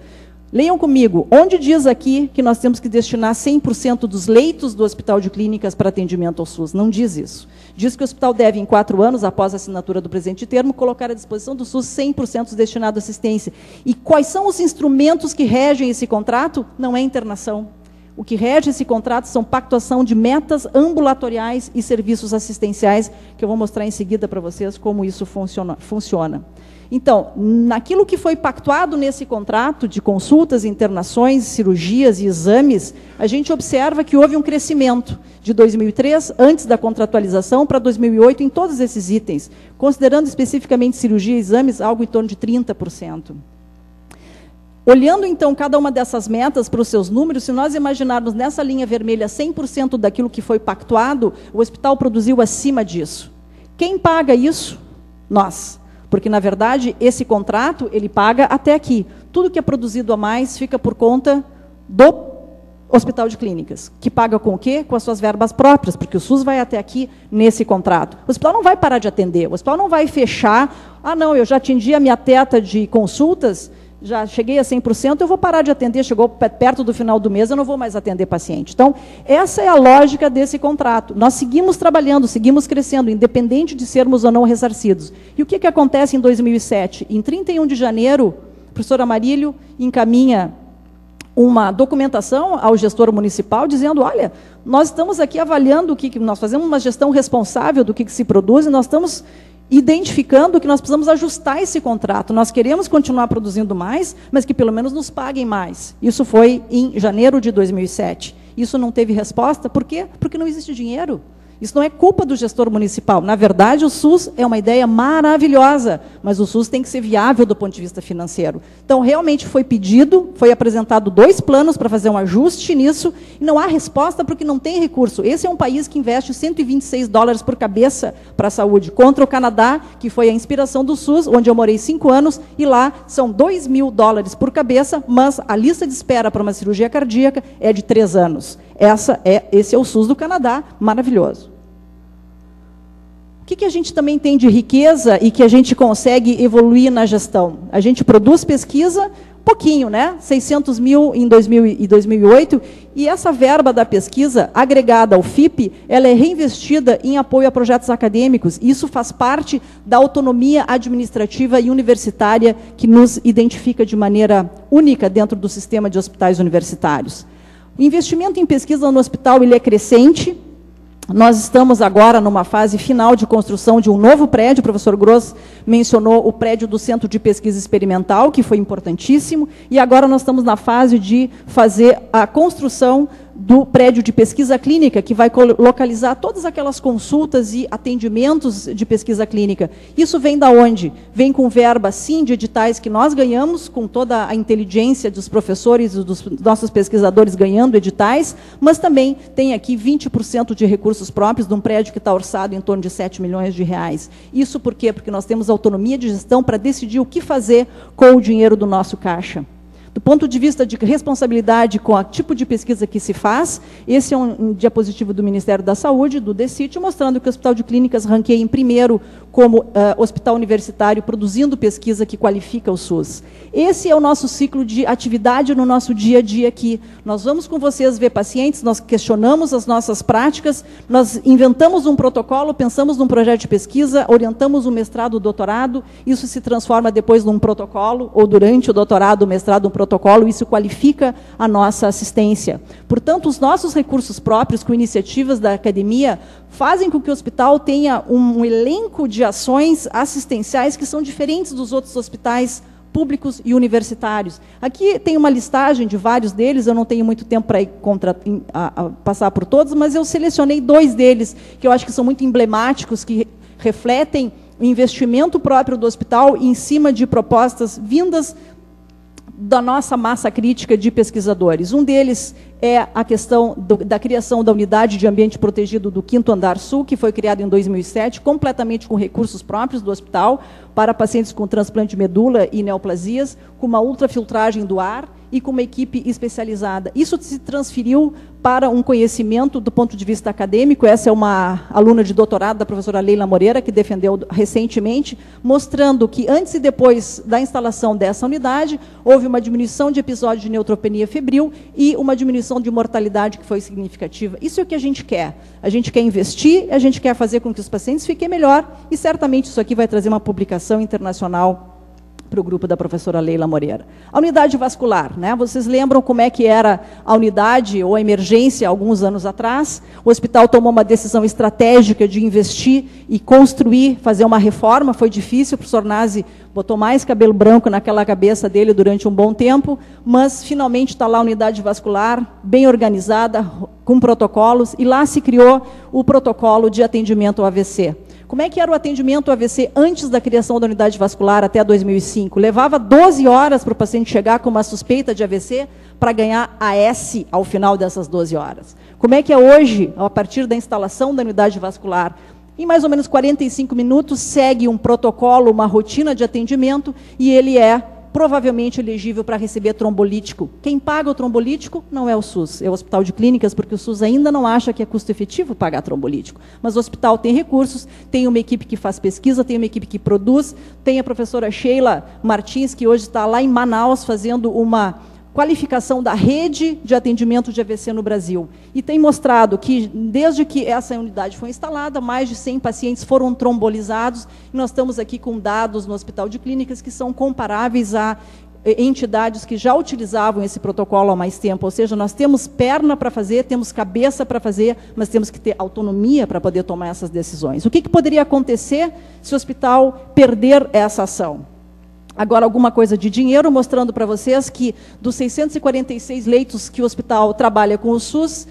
Leiam comigo, onde diz aqui que nós temos que destinar 100% dos leitos do Hospital de Clínicas para atendimento ao SUS? Não diz isso. Diz que o hospital deve, em 4 anos, após a assinatura do presente termo, colocar à disposição do SUS 100% destinado à assistência. E quais são os instrumentos que regem esse contrato? Não é internação. O que rege esse contrato são pactuação de metas ambulatoriais e serviços assistenciais, que eu vou mostrar em seguida para vocês como isso funciona. Então, naquilo que foi pactuado nesse contrato de consultas, internações, cirurgias e exames, a gente observa que houve um crescimento de 2003, antes da contratualização, para 2008, em todos esses itens, considerando especificamente cirurgia e exames, algo em torno de 30%. Olhando, então, cada uma dessas metas para os seus números, se nós imaginarmos nessa linha vermelha 100% daquilo que foi pactuado, o hospital produziu acima disso. Quem paga isso? Nós. Porque, na verdade, esse contrato, ele paga até aqui. Tudo que é produzido a mais fica por conta do Hospital de Clínicas, que paga com o quê? Com as suas verbas próprias, porque o SUS vai até aqui nesse contrato. O hospital não vai parar de atender, o hospital não vai fechar. Ah, não, eu já atendi a minha teta de consultas, já cheguei a 100%, eu vou parar de atender, chegou perto do final do mês, eu não vou mais atender paciente. Então, essa é a lógica desse contrato. Nós seguimos trabalhando, seguimos crescendo, independente de sermos ou não ressarcidos. E o que acontece em 2007? Em 31 de janeiro, o professor Amarílio encaminha uma documentação ao gestor municipal, dizendo, olha, nós estamos aqui avaliando o que nós fazemos, uma gestão responsável do que se produz, e nós estamos identificando que nós precisamos ajustar esse contrato. Nós queremos continuar produzindo mais, mas que pelo menos nos paguem mais. Isso foi em janeiro de 2007. Isso não teve resposta. Por quê? Porque não existe dinheiro. Isso não é culpa do gestor municipal. Na verdade, o SUS é uma ideia maravilhosa, mas o SUS tem que ser viável do ponto de vista financeiro. Então, realmente foi pedido, foi apresentado 2 planos para fazer um ajuste nisso, e não há resposta porque não tem recurso. Esse é um país que investe $126 por cabeça para a saúde, contra o Canadá, que foi a inspiração do SUS, onde eu morei 5 anos, e lá são $2.000 por cabeça, mas a lista de espera para uma cirurgia cardíaca é de 3 anos. Esse é o SUS do Canadá, maravilhoso. O que a gente também tem de riqueza e que a gente consegue evoluir na gestão? A gente produz pesquisa, pouquinho, né? 600 mil em 2008, e essa verba da pesquisa, agregada ao FIP, ela é reinvestida em apoio a projetos acadêmicos. Isso faz parte da autonomia administrativa e universitária que nos identifica de maneira única dentro do sistema de hospitais universitários. O investimento em pesquisa no hospital ele é crescente. Nós estamos agora numa fase final de construção de um novo prédio. O professor Gross mencionou o prédio do Centro de Pesquisa Experimental, que foi importantíssimo, e agora nós estamos na fase de fazer a construção do prédio de pesquisa clínica, que vai localizar todas aquelas consultas e atendimentos de pesquisa clínica. Isso vem da onde? Vem com verba, sim, de editais que nós ganhamos, com toda a inteligência dos professores e dos nossos pesquisadores ganhando editais, mas também tem aqui 20% de recursos próprios de um prédio que está orçado em torno de R$7 milhões. Isso por quê? Porque nós temos autonomia de gestão para decidir o que fazer com o dinheiro do nosso caixa. Do ponto de vista de responsabilidade com o tipo de pesquisa que se faz, esse é um diapositivo do Ministério da Saúde, do DECIT, mostrando que o Hospital de Clínicas ranqueia em primeiro como hospital universitário, produzindo pesquisa que qualifica o SUS. Esse é o nosso ciclo de atividade no nosso dia a dia aqui. Nós vamos com vocês ver pacientes, nós questionamos as nossas práticas, nós inventamos um protocolo, pensamos num projeto de pesquisa, orientamos o mestrado, o doutorado, isso se transforma depois num protocolo, ou durante o doutorado, o mestrado, um protocolo, protocolo, isso qualifica a nossa assistência. Portanto, os nossos recursos próprios, com iniciativas da academia, fazem com que o hospital tenha um elenco de ações assistenciais que são diferentes dos outros hospitais públicos e universitários. Aqui tem uma listagem de vários deles, eu não tenho muito tempo para passar por todos, mas eu selecionei 2 deles, que eu acho que são muito emblemáticos, que refletem o investimento próprio do hospital em cima de propostas vindas da nossa massa crítica de pesquisadores. Um deles é a questão da criação da unidade de ambiente protegido do 5º Andar Sul, que foi criado em 2007, completamente com recursos próprios do hospital, para pacientes com transplante de medula e neoplasias, com uma ultrafiltragem do ar e com uma equipe especializada. Isso se transferiu para um conhecimento do ponto de vista acadêmico. Essa é uma aluna de doutorado da professora Leila Moreira, que defendeu recentemente, mostrando que antes e depois da instalação dessa unidade, houve uma diminuição de episódios de neutropenia febril e uma diminuição de mortalidade que foi significativa. Isso é o que a gente quer. A gente quer investir, a gente quer fazer com que os pacientes fiquem melhor, e certamente isso aqui vai trazer uma publicação internacional para o grupo da professora Leila Moreira. A unidade vascular, né? Vocês lembram como é que era a unidade ou a emergência alguns anos atrás? O hospital tomou uma decisão estratégica de investir e construir, fazer uma reforma. Foi difícil, o professor Nazi botou mais cabelo branco naquela cabeça dele durante um bom tempo, mas finalmente está lá a unidade vascular, bem organizada, com protocolos, e lá se criou o protocolo de atendimento ao AVC. Como é que era o atendimento AVC antes da criação da unidade vascular, até 2005? Levava 12 horas para o paciente chegar com uma suspeita de AVC para ganhar AS ao final dessas 12 horas. Como é que é hoje, a partir da instalação da unidade vascular? Em mais ou menos 45 minutos, segue um protocolo, uma rotina de atendimento, e ele é provavelmente elegível para receber trombolítico. Quem paga o trombolítico não é o SUS, é o Hospital de Clínicas, porque o SUS ainda não acha que é custo efetivo pagar trombolítico. Mas o hospital tem recursos, tem uma equipe que faz pesquisa, tem uma equipe que produz, tem a professora Sheila Martins, que hoje está lá em Manaus fazendo uma qualificação da rede de atendimento de AVC no Brasil. E tem mostrado que, desde que essa unidade foi instalada, mais de 100 pacientes foram trombolizados, e nós estamos aqui com dados no Hospital de Clínicas que são comparáveis a entidades que já utilizavam esse protocolo há mais tempo. Ou seja, nós temos perna para fazer, temos cabeça para fazer, mas temos que ter autonomia para poder tomar essas decisões. O que poderia acontecer se o hospital perder essa ação? Agora, alguma coisa de dinheiro, mostrando para vocês que dos 646 leitos que o hospital trabalha com o SUS,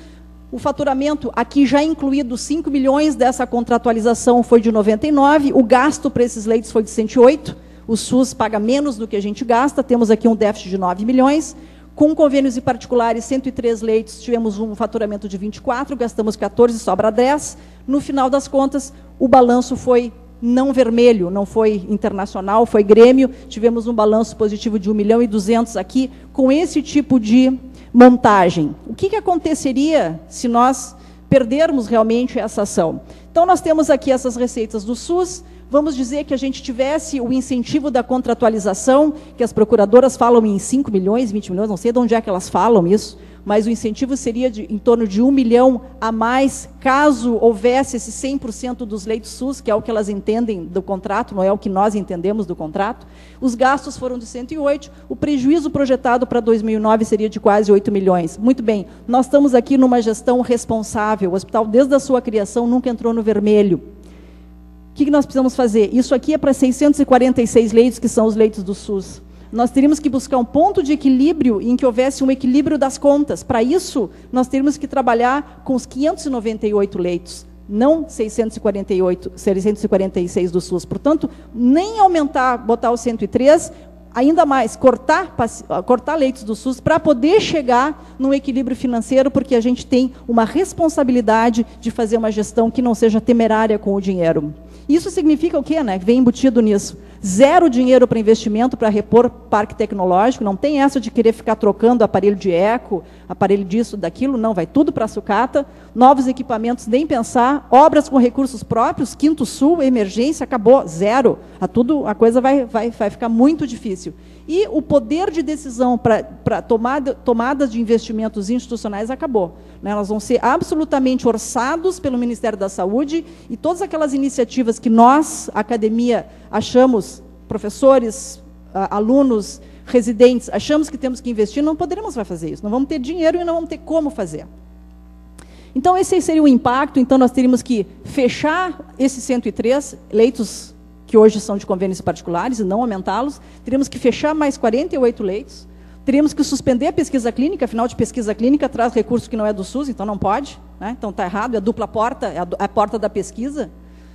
o faturamento, aqui já incluído 5 milhões dessa contratualização, foi de 99, o gasto para esses leitos foi de 108, o SUS paga menos do que a gente gasta, temos aqui um déficit de 9 milhões, com convênios e particulares, 103 leitos, tivemos um faturamento de 24, gastamos 14, sobra 10, no final das contas, o balanço foi não vermelho, não foi internacional, foi Grêmio, tivemos um balanço positivo de 1.200.000 aqui, com esse tipo de montagem. O que aconteceria se nós perdermos realmente essa ação? Então, nós temos aqui essas receitas do SUS, vamos dizer que a gente tivesse o incentivo da contratualização, que as procuradoras falam em 5 milhões, 20 milhões, não sei de onde é que elas falam isso, mas o incentivo seria em torno de 1 milhão a mais, caso houvesse esse 100% dos leitos SUS, que é o que elas entendem do contrato, não é o que nós entendemos do contrato. Os gastos foram de 108, o prejuízo projetado para 2009 seria de quase 8 milhões. Muito bem, nós estamos aqui numa gestão responsável, o hospital, desde a sua criação, nunca entrou no vermelho. O que nós precisamos fazer? Isso aqui é para 646 leitos, que são os leitos do SUS. Nós teríamos que buscar um ponto de equilíbrio em que houvesse um equilíbrio das contas. Para isso, nós teríamos que trabalhar com os 598 leitos, não 646 do SUS. Portanto, nem aumentar, botar os 103, ainda mais, cortar leitos do SUS para poder chegar num equilíbrio financeiro, porque a gente tem uma responsabilidade de fazer uma gestão que não seja temerária com o dinheiro. Isso significa o quê, né? Vem embutido nisso. Zero dinheiro para investimento, para repor parque tecnológico, não tem essa de querer ficar trocando aparelho de eco, aparelho disso, daquilo, não, vai tudo para a sucata, novos equipamentos, nem pensar, obras com recursos próprios, Quinto Sul, emergência, acabou, zero. A coisa vai ficar muito difícil. E o poder de decisão para tomadas de investimentos institucionais acabou. Né? Elas vão ser absolutamente orçados pelo Ministério da Saúde, e todas aquelas iniciativas que nós, a academia, achamos, professores, alunos, residentes, achamos que temos que investir, não poderemos fazer isso, não vamos ter dinheiro e não vamos ter como fazer. Então, esse seria o impacto. Então, nós teríamos que fechar esses 103 leitos que hoje são de convênios particulares e não aumentá-los, teríamos que fechar mais 48 leitos, teríamos que suspender a pesquisa clínica, afinal de pesquisa clínica traz recurso que não é do SUS, então não pode, né? Então está errado, é a dupla porta, é a porta da pesquisa.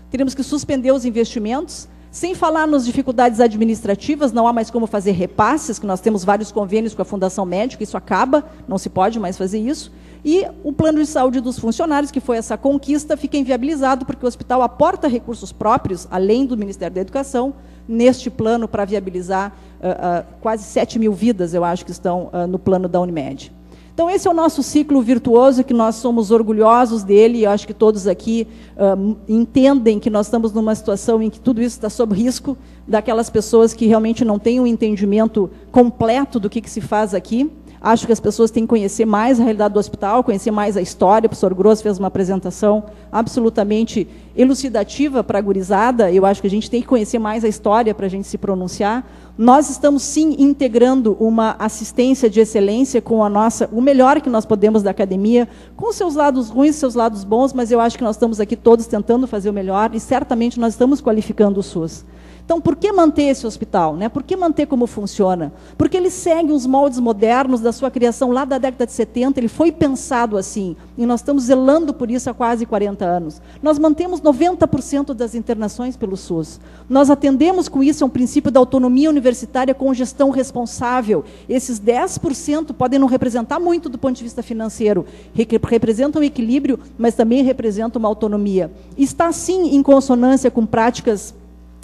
Teríamos que suspender os investimentos, sem falar nas dificuldades administrativas, não há mais como fazer repasses, que nós temos vários convênios com a Fundação Médica, isso acaba, não se pode mais fazer isso. E o plano de saúde dos funcionários, que foi essa conquista, fica inviabilizado, porque o hospital aporta recursos próprios, além do Ministério da Educação, neste plano para viabilizar quase 7 mil vidas, eu acho que estão no plano da Unimed. Então, esse é o nosso ciclo virtuoso, que nós somos orgulhosos dele, e eu acho que todos aqui entendem que nós estamos numa situação em que tudo isso está sob risco, daquelas pessoas que realmente não têm um entendimento completo do que se faz aqui. Acho que as pessoas têm que conhecer mais a realidade do hospital, conhecer mais a história. O professor Grosso fez uma apresentação absolutamente elucidativa para a gurizada. Eu acho que a gente tem que conhecer mais a história para a gente se pronunciar. Nós estamos, sim, integrando uma assistência de excelência com o melhor que nós podemos da academia, com seus lados ruins, seus lados bons, mas eu acho que nós estamos aqui todos tentando fazer o melhor e certamente nós estamos qualificando o SUS. Então, por que manter esse hospital, né? Por que manter como funciona? Porque ele segue os moldes modernos da sua criação lá da década de 70, ele foi pensado assim, e nós estamos zelando por isso há quase 40 anos. Nós mantemos 90% das internações pelo SUS. Nós atendemos com isso a um princípio da autonomia universitária com gestão responsável. Esses 10% podem não representar muito do ponto de vista financeiro, representam um equilíbrio, mas também representam uma autonomia. Está, sim, em consonância com práticas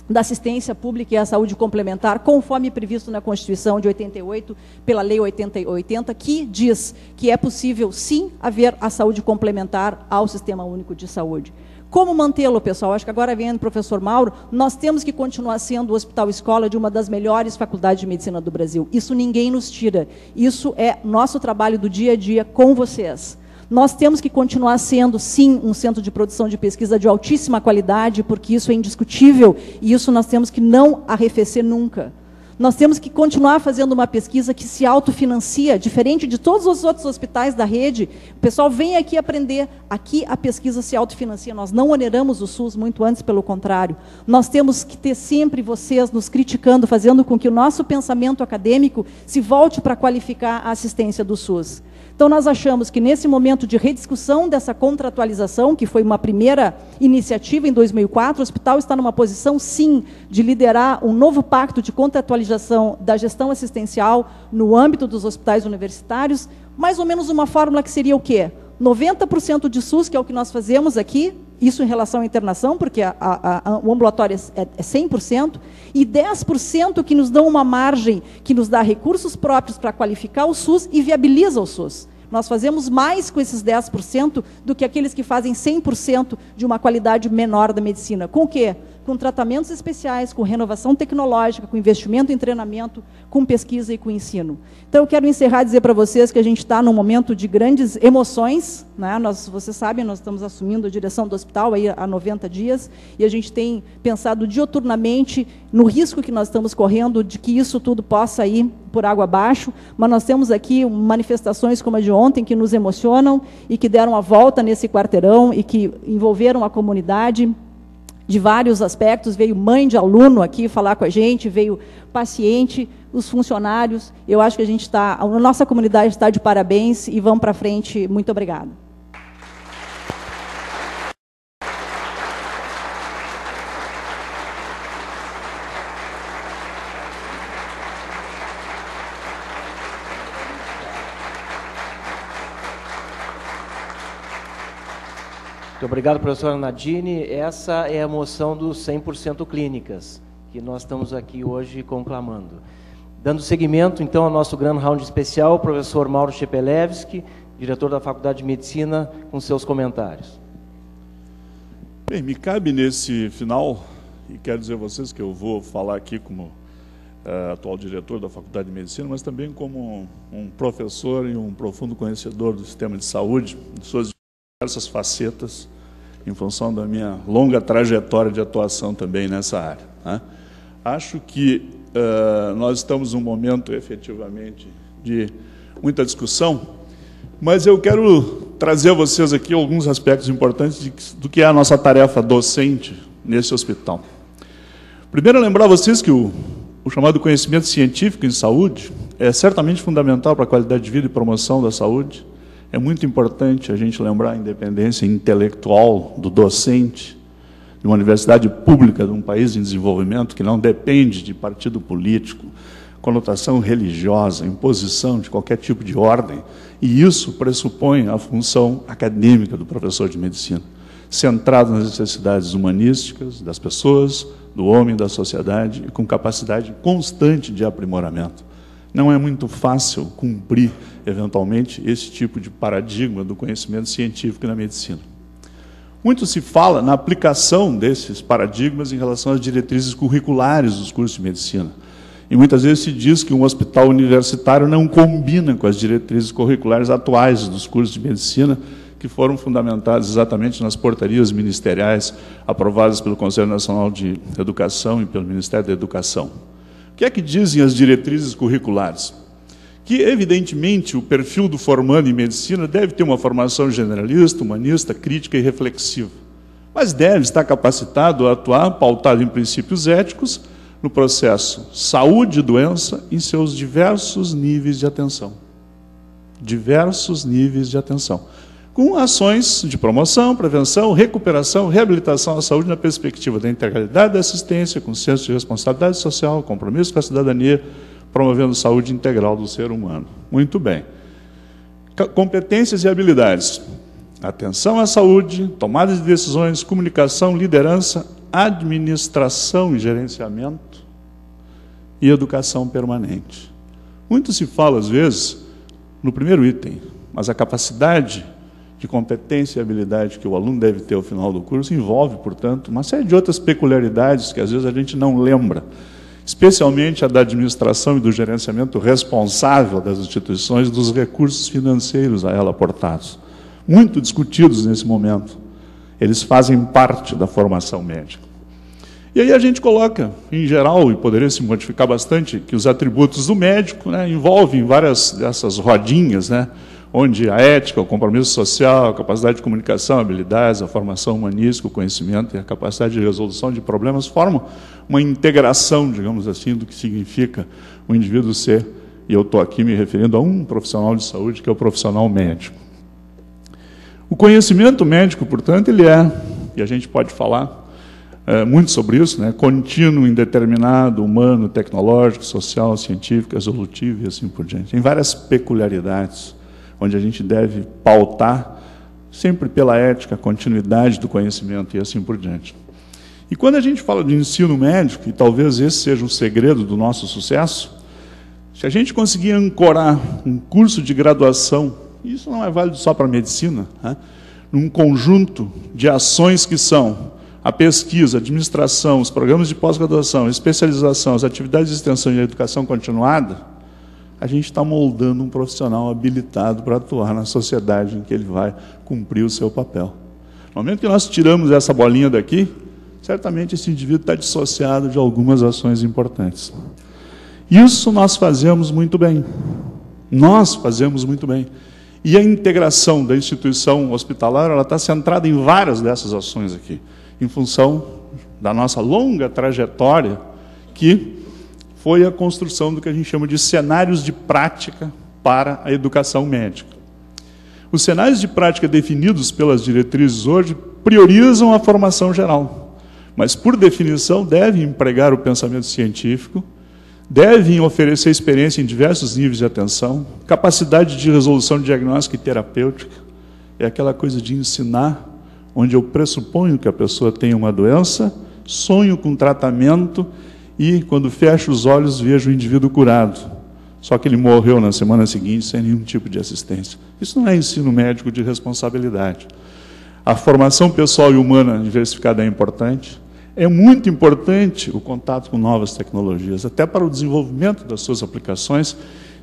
da assistência pública e a saúde complementar, conforme previsto na Constituição de 88, pela Lei 8080, que diz que é possível, sim, haver a saúde complementar ao Sistema Único de Saúde. Como mantê-lo, pessoal? Acho que agora vem o professor Mauro, nós temos que continuar sendo o Hospital Escola de uma das melhores faculdades de medicina do Brasil. Isso ninguém nos tira. Isso é nosso trabalho do dia a dia com vocês. Nós temos que continuar sendo, sim, um centro de produção de pesquisa de altíssima qualidade, porque isso é indiscutível, e isso nós temos que não arrefecer nunca. Nós temos que continuar fazendo uma pesquisa que se autofinancia, diferente de todos os outros hospitais da rede. O pessoal vem aqui aprender, aqui a pesquisa se autofinancia, nós não oneramos o SUS, muito antes pelo contrário. Nós temos que ter sempre vocês nos criticando, fazendo com que o nosso pensamento acadêmico se volte para qualificar a assistência do SUS. Então, nós achamos que, nesse momento de rediscussão dessa contratualização, que foi uma primeira iniciativa em 2004, o hospital está numa posição, sim, de liderar um novo pacto de contratualização da gestão assistencial no âmbito dos hospitais universitários, mais ou menos uma fórmula que seria o quê? 90% de SUS, que é o que nós fazemos aqui, isso em relação à internação, porque o ambulatório é 100%, e 10% que nos dão uma margem, que nos dá recursos próprios para qualificar o SUS e viabiliza o SUS. Nós fazemos mais com esses 10% do que aqueles que fazem 100% de uma qualidade menor da medicina. Com o quê? Com tratamentos especiais, com renovação tecnológica, com investimento em treinamento, com pesquisa e com ensino. Então, eu quero encerrar e dizer para vocês que a gente está num momento de grandes emoções, né? Vocês sabem, nós estamos assumindo a direção do hospital aí há 90 dias, e a gente tem pensado dioturnamente no risco que nós estamos correndo de que isso tudo possa ir por água abaixo, mas nós temos aqui manifestações como a de ontem que nos emocionam e que deram a volta nesse quarteirão e que envolveram a comunidade de vários aspectos. Veio mãe de aluno aqui falar com a gente, veio paciente, os funcionários. Eu acho que a nossa comunidade está de parabéns e vamos para frente. Muito obrigada. Muito obrigado, professora Nadine. Essa é a moção dos 100% clínicas, que nós estamos aqui hoje conclamando. Dando seguimento, então, ao nosso grande round especial, o professor Mauro Chepelevski, diretor da Faculdade de Medicina, com seus comentários. Bem, me cabe nesse final, e quero dizer a vocês que eu vou falar aqui como atual diretor da Faculdade de Medicina, mas também como um professor e um profundo conhecedor do sistema de saúde, de suas diversas facetas, em função da minha longa trajetória de atuação também nessa área, né? Acho que nós estamos num momento, efetivamente, de muita discussão, mas eu quero trazer a vocês aqui alguns aspectos importantes do que é a nossa tarefa docente nesse hospital. Primeiro, lembrar a vocês que o chamado conhecimento científico em saúde é certamente fundamental para a qualidade de vida e promoção da saúde. É muito importante a gente lembrar a independência intelectual do docente de uma universidade pública de um país em desenvolvimento que não depende de partido político, conotação religiosa, imposição de qualquer tipo de ordem. E isso pressupõe a função acadêmica do professor de medicina, centrado nas necessidades humanísticas das pessoas, do homem, da sociedade, e com capacidade constante de aprimoramento. Não é muito fácil cumprir, eventualmente, esse tipo de paradigma do conhecimento científico na medicina. Muito se fala na aplicação desses paradigmas em relação às diretrizes curriculares dos cursos de medicina. E muitas vezes se diz que um hospital universitário não combina com as diretrizes curriculares atuais dos cursos de medicina, que foram fundamentadas exatamente nas portarias ministeriais aprovadas pelo Conselho Nacional de Educação e pelo Ministério da Educação. O que é que dizem as diretrizes curriculares? Que, evidentemente, o perfil do formando em medicina deve ter uma formação generalista, humanista, crítica e reflexiva, mas deve estar capacitado a atuar, pautado em princípios éticos, no processo saúde e doença em seus diversos níveis de atenção. Diversos níveis de atenção. Com ações de promoção, prevenção, recuperação, reabilitação à saúde na perspectiva da integralidade da assistência, com senso de responsabilidade social, compromisso com a cidadania, promovendo saúde integral do ser humano. Muito bem. Competências e habilidades. Atenção à saúde, tomada de decisões, comunicação, liderança, administração e gerenciamento e educação permanente. Muito se fala, às vezes, no primeiro item, mas a capacidade de competência e habilidade que o aluno deve ter ao final do curso envolve, portanto, uma série de outras peculiaridades que às vezes a gente não lembra, especialmente a da administração e do gerenciamento responsável das instituições, dos recursos financeiros a ela aportados. Muito discutidos nesse momento. Eles fazem parte da formação médica. E aí a gente coloca, em geral, e poderia se modificar bastante, que os atributos do médico, né, envolvem várias dessas rodinhas, né, onde a ética, o compromisso social, a capacidade de comunicação, habilidades, a formação humanística, o conhecimento e a capacidade de resolução de problemas formam uma integração, digamos assim, do que significa o indivíduo ser, e eu estou aqui me referindo a um profissional de saúde, que é o profissional médico. O conhecimento médico, portanto, ele é, e a gente pode falar muito sobre isso, né, contínuo, indeterminado, humano, tecnológico, social, científico, evolutivo e assim por diante. Tem várias peculiaridades, onde a gente deve pautar sempre pela ética, a continuidade do conhecimento e assim por diante. E quando a gente fala de ensino médico, e talvez esse seja um segredo do nosso sucesso, se a gente conseguir ancorar um curso de graduação, e isso não é válido só para a medicina, né, num conjunto de ações que são a pesquisa, a administração, os programas de pós-graduação, a especialização, as atividades de extensão e a educação continuada, a gente está moldando um profissional habilitado para atuar na sociedade em que ele vai cumprir o seu papel. No momento que nós tiramos essa bolinha daqui, certamente esse indivíduo está dissociado de algumas ações importantes. Isso nós fazemos muito bem. Nós fazemos muito bem. E a integração da instituição hospitalar, ela está centrada em várias dessas ações aqui, em função da nossa longa trajetória, que foi a construção do que a gente chama de cenários de prática para a educação médica. Os cenários de prática definidos pelas diretrizes hoje priorizam a formação geral, mas, por definição, devem empregar o pensamento científico, devem oferecer experiência em diversos níveis de atenção, capacidade de resolução diagnóstica e terapêutica, é aquela coisa de ensinar, onde eu pressuponho que a pessoa tem uma doença, sonho com tratamento e, quando fecho os olhos, vejo o indivíduo curado. Só que ele morreu na semana seguinte sem nenhum tipo de assistência. Isso não é ensino médico de responsabilidade. A formação pessoal e humana diversificada é importante. É muito importante o contato com novas tecnologias, até para o desenvolvimento das suas aplicações,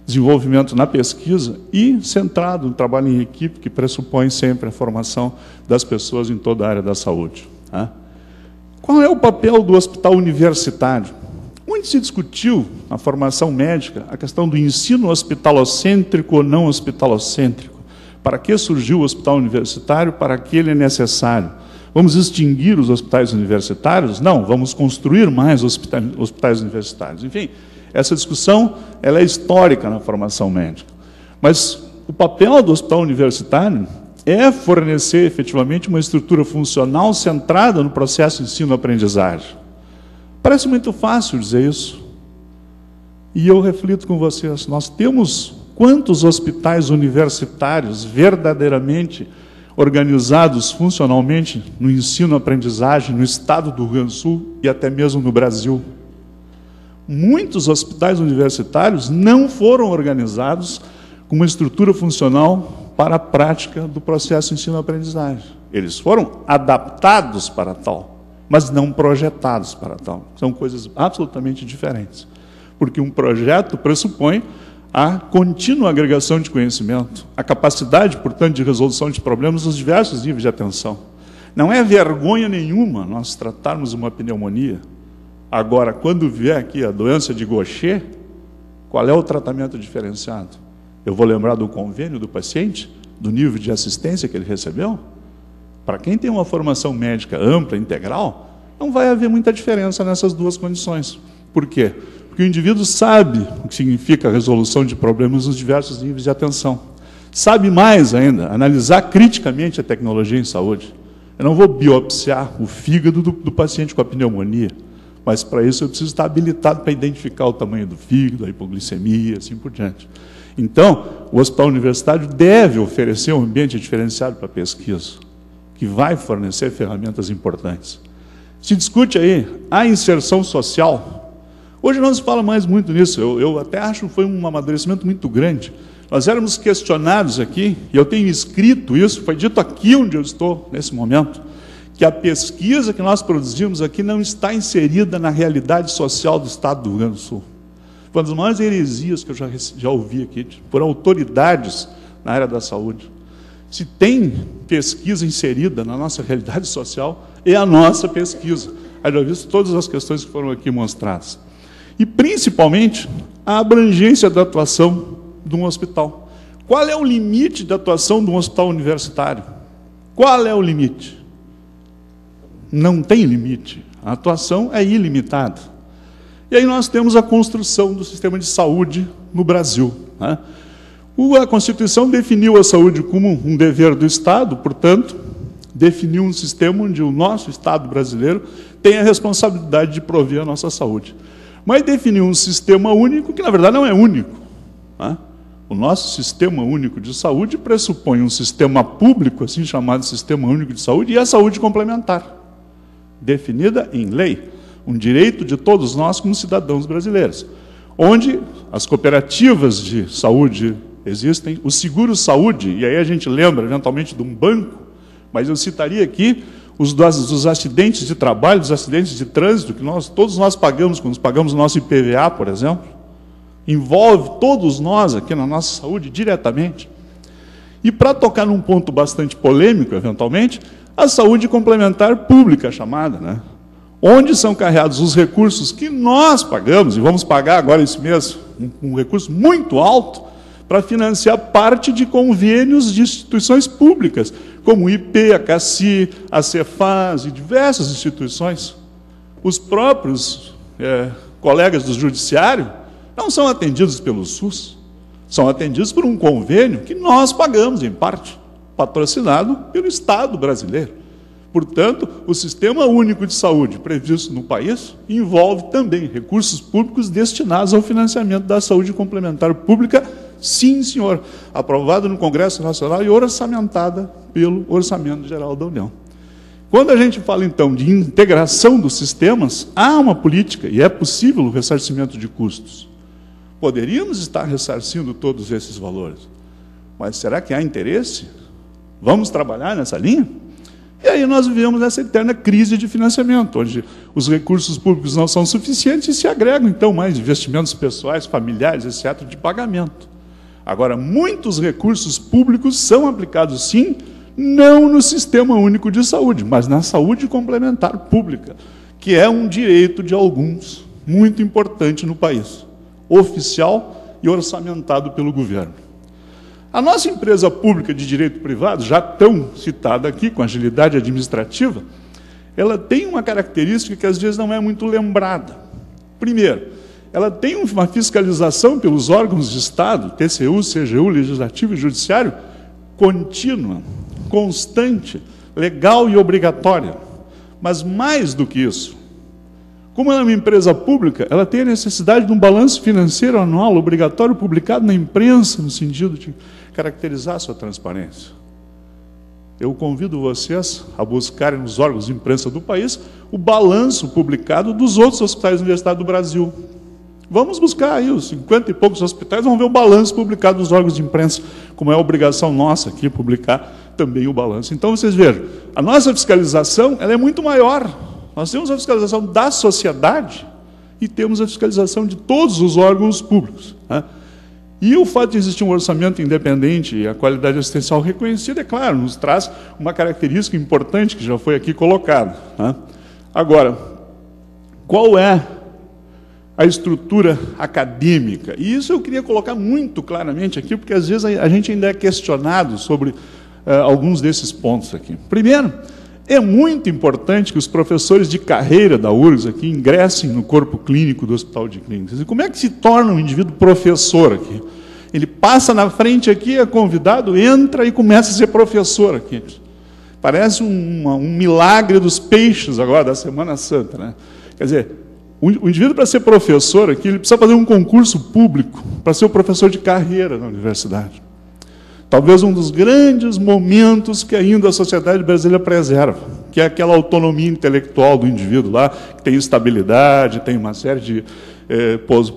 desenvolvimento na pesquisa e centrado no trabalho em equipe, que pressupõe sempre a formação das pessoas em toda a área da saúde. Qual é o papel do hospital universitário? Muito muito se discutiu na formação médica a questão do ensino hospitalocêntrico ou não hospitalocêntrico. Para que surgiu o hospital universitário? Para que ele é necessário? Vamos extinguir os hospitais universitários? Não, vamos construir mais hospitais universitários. Enfim, essa discussão ela é histórica na formação médica. Mas o papel do hospital universitário é fornecer efetivamente uma estrutura funcional centrada no processo de ensino-aprendizagem. Parece muito fácil dizer isso. E eu reflito com vocês, nós temos quantos hospitais universitários verdadeiramente organizados funcionalmente no ensino-aprendizagem no estado do Rio Grande do Sul e até mesmo no Brasil? Muitos hospitais universitários não foram organizados com uma estrutura funcional para a prática do processo de ensino-aprendizagem. Eles foram adaptados para tal, mas não projetados para tal. São coisas absolutamente diferentes. Porque um projeto pressupõe a contínua agregação de conhecimento, a capacidade, portanto, de resolução de problemas nos diversos níveis de atenção. Não é vergonha nenhuma nós tratarmos uma pneumonia. Agora, quando vier aqui a doença de Gaucher, qual é o tratamento diferenciado? Eu vou lembrar do convênio do paciente, do nível de assistência que ele recebeu? Para quem tem uma formação médica ampla, integral, não vai haver muita diferença nessas duas condições. Por quê? Porque o indivíduo sabe o que significa a resolução de problemas nos diversos níveis de atenção. Sabe mais ainda, analisar criticamente a tecnologia em saúde. Eu não vou biopsiar o fígado do paciente com a pneumonia, mas para isso eu preciso estar habilitado para identificar o tamanho do fígado, a hipoglicemia, assim por diante. Então, o hospital universitário deve oferecer um ambiente diferenciado para a pesquisa, que vai fornecer ferramentas importantes. Se discute aí a inserção social. Hoje não se fala mais muito nisso, eu até acho que foi um amadurecimento muito grande. Nós éramos questionados aqui, e eu tenho escrito isso, foi dito aqui onde eu estou nesse momento, que a pesquisa que nós produzimos aqui não está inserida na realidade social do Estado do Rio Grande do Sul. Foi uma das maiores heresias que eu já ouvi aqui, por autoridades na área da saúde. Se tem pesquisa inserida na nossa realidade social, é a nossa pesquisa. Eu já visto todas as questões que foram aqui mostradas. E, principalmente, a abrangência da atuação de um hospital. Qual é o limite da atuação de um hospital universitário? Qual é o limite? Não tem limite. A atuação é ilimitada. E aí nós temos a construção do sistema de saúde no Brasil, né? A Constituição definiu a saúde como um dever do Estado, portanto, definiu um sistema onde o nosso Estado brasileiro tem a responsabilidade de prover a nossa saúde. Mas definiu um sistema único que, na verdade, não é único, né? O nosso sistema único de saúde pressupõe um sistema público, assim chamado Sistema Único de Saúde, e a saúde complementar, definida em lei, um direito de todos nós como cidadãos brasileiros, onde as cooperativas de saúde existem, o seguro-saúde, e aí a gente lembra eventualmente de um banco, mas eu citaria aqui os acidentes de trabalho, os acidentes de trânsito, que todos nós pagamos, quando pagamos o nosso IPVA, por exemplo, envolve todos nós aqui na nossa saúde diretamente. E para tocar num ponto bastante polêmico, eventualmente, a saúde complementar pública chamada, né? Onde são carregados os recursos que nós pagamos, e vamos pagar agora esse mês um recurso muito alto, para financiar parte de convênios de instituições públicas, como o IP, a CACI, a Cefaz e diversas instituições. Os próprios colegas do judiciário não são atendidos pelo SUS, são atendidos por um convênio que nós pagamos, em parte, patrocinado pelo Estado brasileiro. Portanto, o Sistema Único de Saúde previsto no país envolve também recursos públicos destinados ao financiamento da saúde complementar pública, sim, senhor, aprovada no Congresso Nacional e orçamentada pelo Orçamento Geral da União. Quando a gente fala, então, de integração dos sistemas, há uma política e é possível o ressarcimento de custos. Poderíamos estar ressarcindo todos esses valores, mas será que há interesse? Vamos trabalhar nessa linha? E aí nós vivemos essa eterna crise de financiamento, onde os recursos públicos não são suficientes e se agregam, então, mais investimentos pessoais, familiares, etc., de pagamento. Agora, muitos recursos públicos são aplicados, sim, não no Sistema Único de Saúde, mas na saúde complementar pública, que é um direito de alguns, muito importante no país, oficial e orçamentado pelo governo. A nossa empresa pública de direito privado, já tão citada aqui, com agilidade administrativa, ela tem uma característica que às vezes não é muito lembrada. Primeiro, ela tem uma fiscalização pelos órgãos de Estado, TCU, CGU, Legislativo e Judiciário, contínua, constante, legal e obrigatória. Mas mais do que isso, como ela é uma empresa pública, ela tem a necessidade de um balanço financeiro anual obrigatório publicado na imprensa, no sentido de caracterizar a sua transparência. Eu convido vocês a buscarem nos órgãos de imprensa do país o balanço publicado dos outros hospitais universitários do Brasil. Vamos buscar aí os 50 e poucos hospitais, vamos ver o balanço publicado nos órgãos de imprensa, como é obrigação nossa aqui publicar também o balanço. Então, vocês vejam, a nossa fiscalização ela é muito maior. Nós temos a fiscalização da sociedade e temos a fiscalização de todos os órgãos públicos, né? E o fato de existir um orçamento independente e a qualidade assistencial reconhecida, é claro, nos traz uma característica importante que já foi aqui colocada, né? Agora, qual é a estrutura acadêmica? E isso eu queria colocar muito claramente aqui, porque às vezes a gente ainda é questionado sobre alguns desses pontos aqui. Primeiro, é muito importante que os professores de carreira da URGS aqui ingressem no corpo clínico do Hospital de Clínicas. E como é que se torna um indivíduo professor aqui? Ele passa na frente aqui, é convidado, entra e começa a ser professor aqui. Parece um milagre dos peixes agora, da Semana Santa, né? Quer dizer, o indivíduo, para ser professor aqui, ele precisa fazer um concurso público para ser o professor de carreira na universidade. Talvez um dos grandes momentos que ainda a sociedade brasileira preserva, que é aquela autonomia intelectual do indivíduo lá, que tem estabilidade, tem uma série de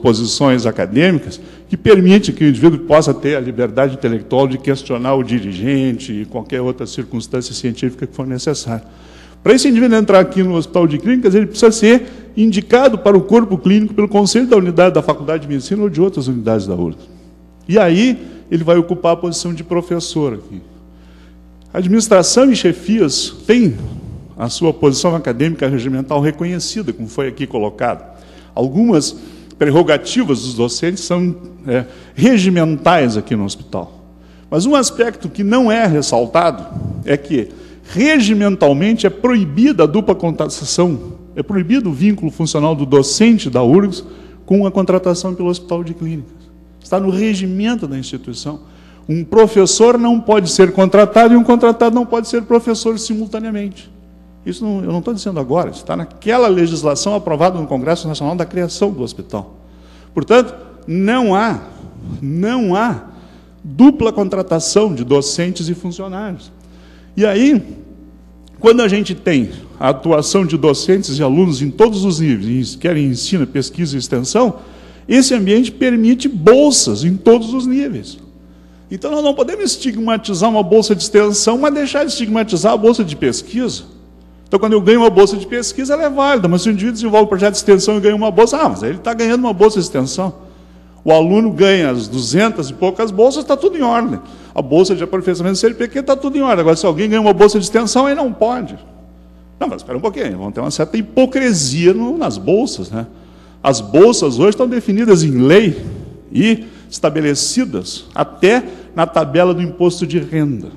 posições acadêmicas, que permite que o indivíduo possa ter a liberdade intelectual de questionar o dirigente e qualquer outra circunstância científica que for necessária. Para esse indivíduo entrar aqui no Hospital de Clínicas, ele precisa ser indicado para o corpo clínico pelo Conselho da Unidade da Faculdade de Medicina ou de outras unidades da URGS. E aí, ele vai ocupar a posição de professor aqui. A administração e chefias têm a sua posição acadêmica regimental reconhecida, como foi aqui colocado. Algumas prerrogativas dos docentes são regimentais aqui no hospital. Mas um aspecto que não é ressaltado é que, regimentalmente, é proibida a dupla contratação, é proibido o vínculo funcional do docente da URGS com a contratação pelo Hospital de Clínicas. Está no regimento da instituição. Um professor não pode ser contratado e um contratado não pode ser professor simultaneamente. Isso eu não estou dizendo agora, está naquela legislação aprovada no Congresso Nacional da criação do hospital. Portanto, não há dupla contratação de docentes e funcionários. E aí, quando a gente tem a atuação de docentes e alunos em todos os níveis, quer em ensino, pesquisa e extensão, esse ambiente permite bolsas em todos os níveis. Então, nós não podemos estigmatizar uma bolsa de extensão, mas deixar de estigmatizar a bolsa de pesquisa. Então, quando eu ganho uma bolsa de pesquisa, ela é válida, mas se o indivíduo desenvolve um projeto de extensão e ganha uma bolsa, mas aí ele está ganhando uma bolsa de extensão. O aluno ganha as 200 e poucas bolsas, está tudo em ordem. A bolsa de aperfeiçoamento do CNPq está tudo em ordem. Agora, se alguém ganha uma bolsa de extensão, aí não pode. Não, mas espera um pouquinho, vamos ter uma certa hipocrisia nas bolsas, né? As bolsas hoje estão definidas em lei e estabelecidas até na tabela do imposto de renda,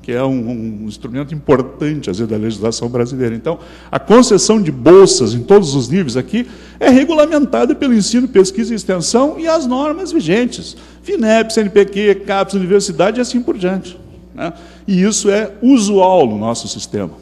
que é um instrumento importante, às vezes, da legislação brasileira. Então, a concessão de bolsas em todos os níveis aqui é regulamentada pelo ensino, pesquisa e extensão e as normas vigentes. FINEP, CNPq, CAPES, universidade e assim por diante, né? E isso é usual no nosso sistema.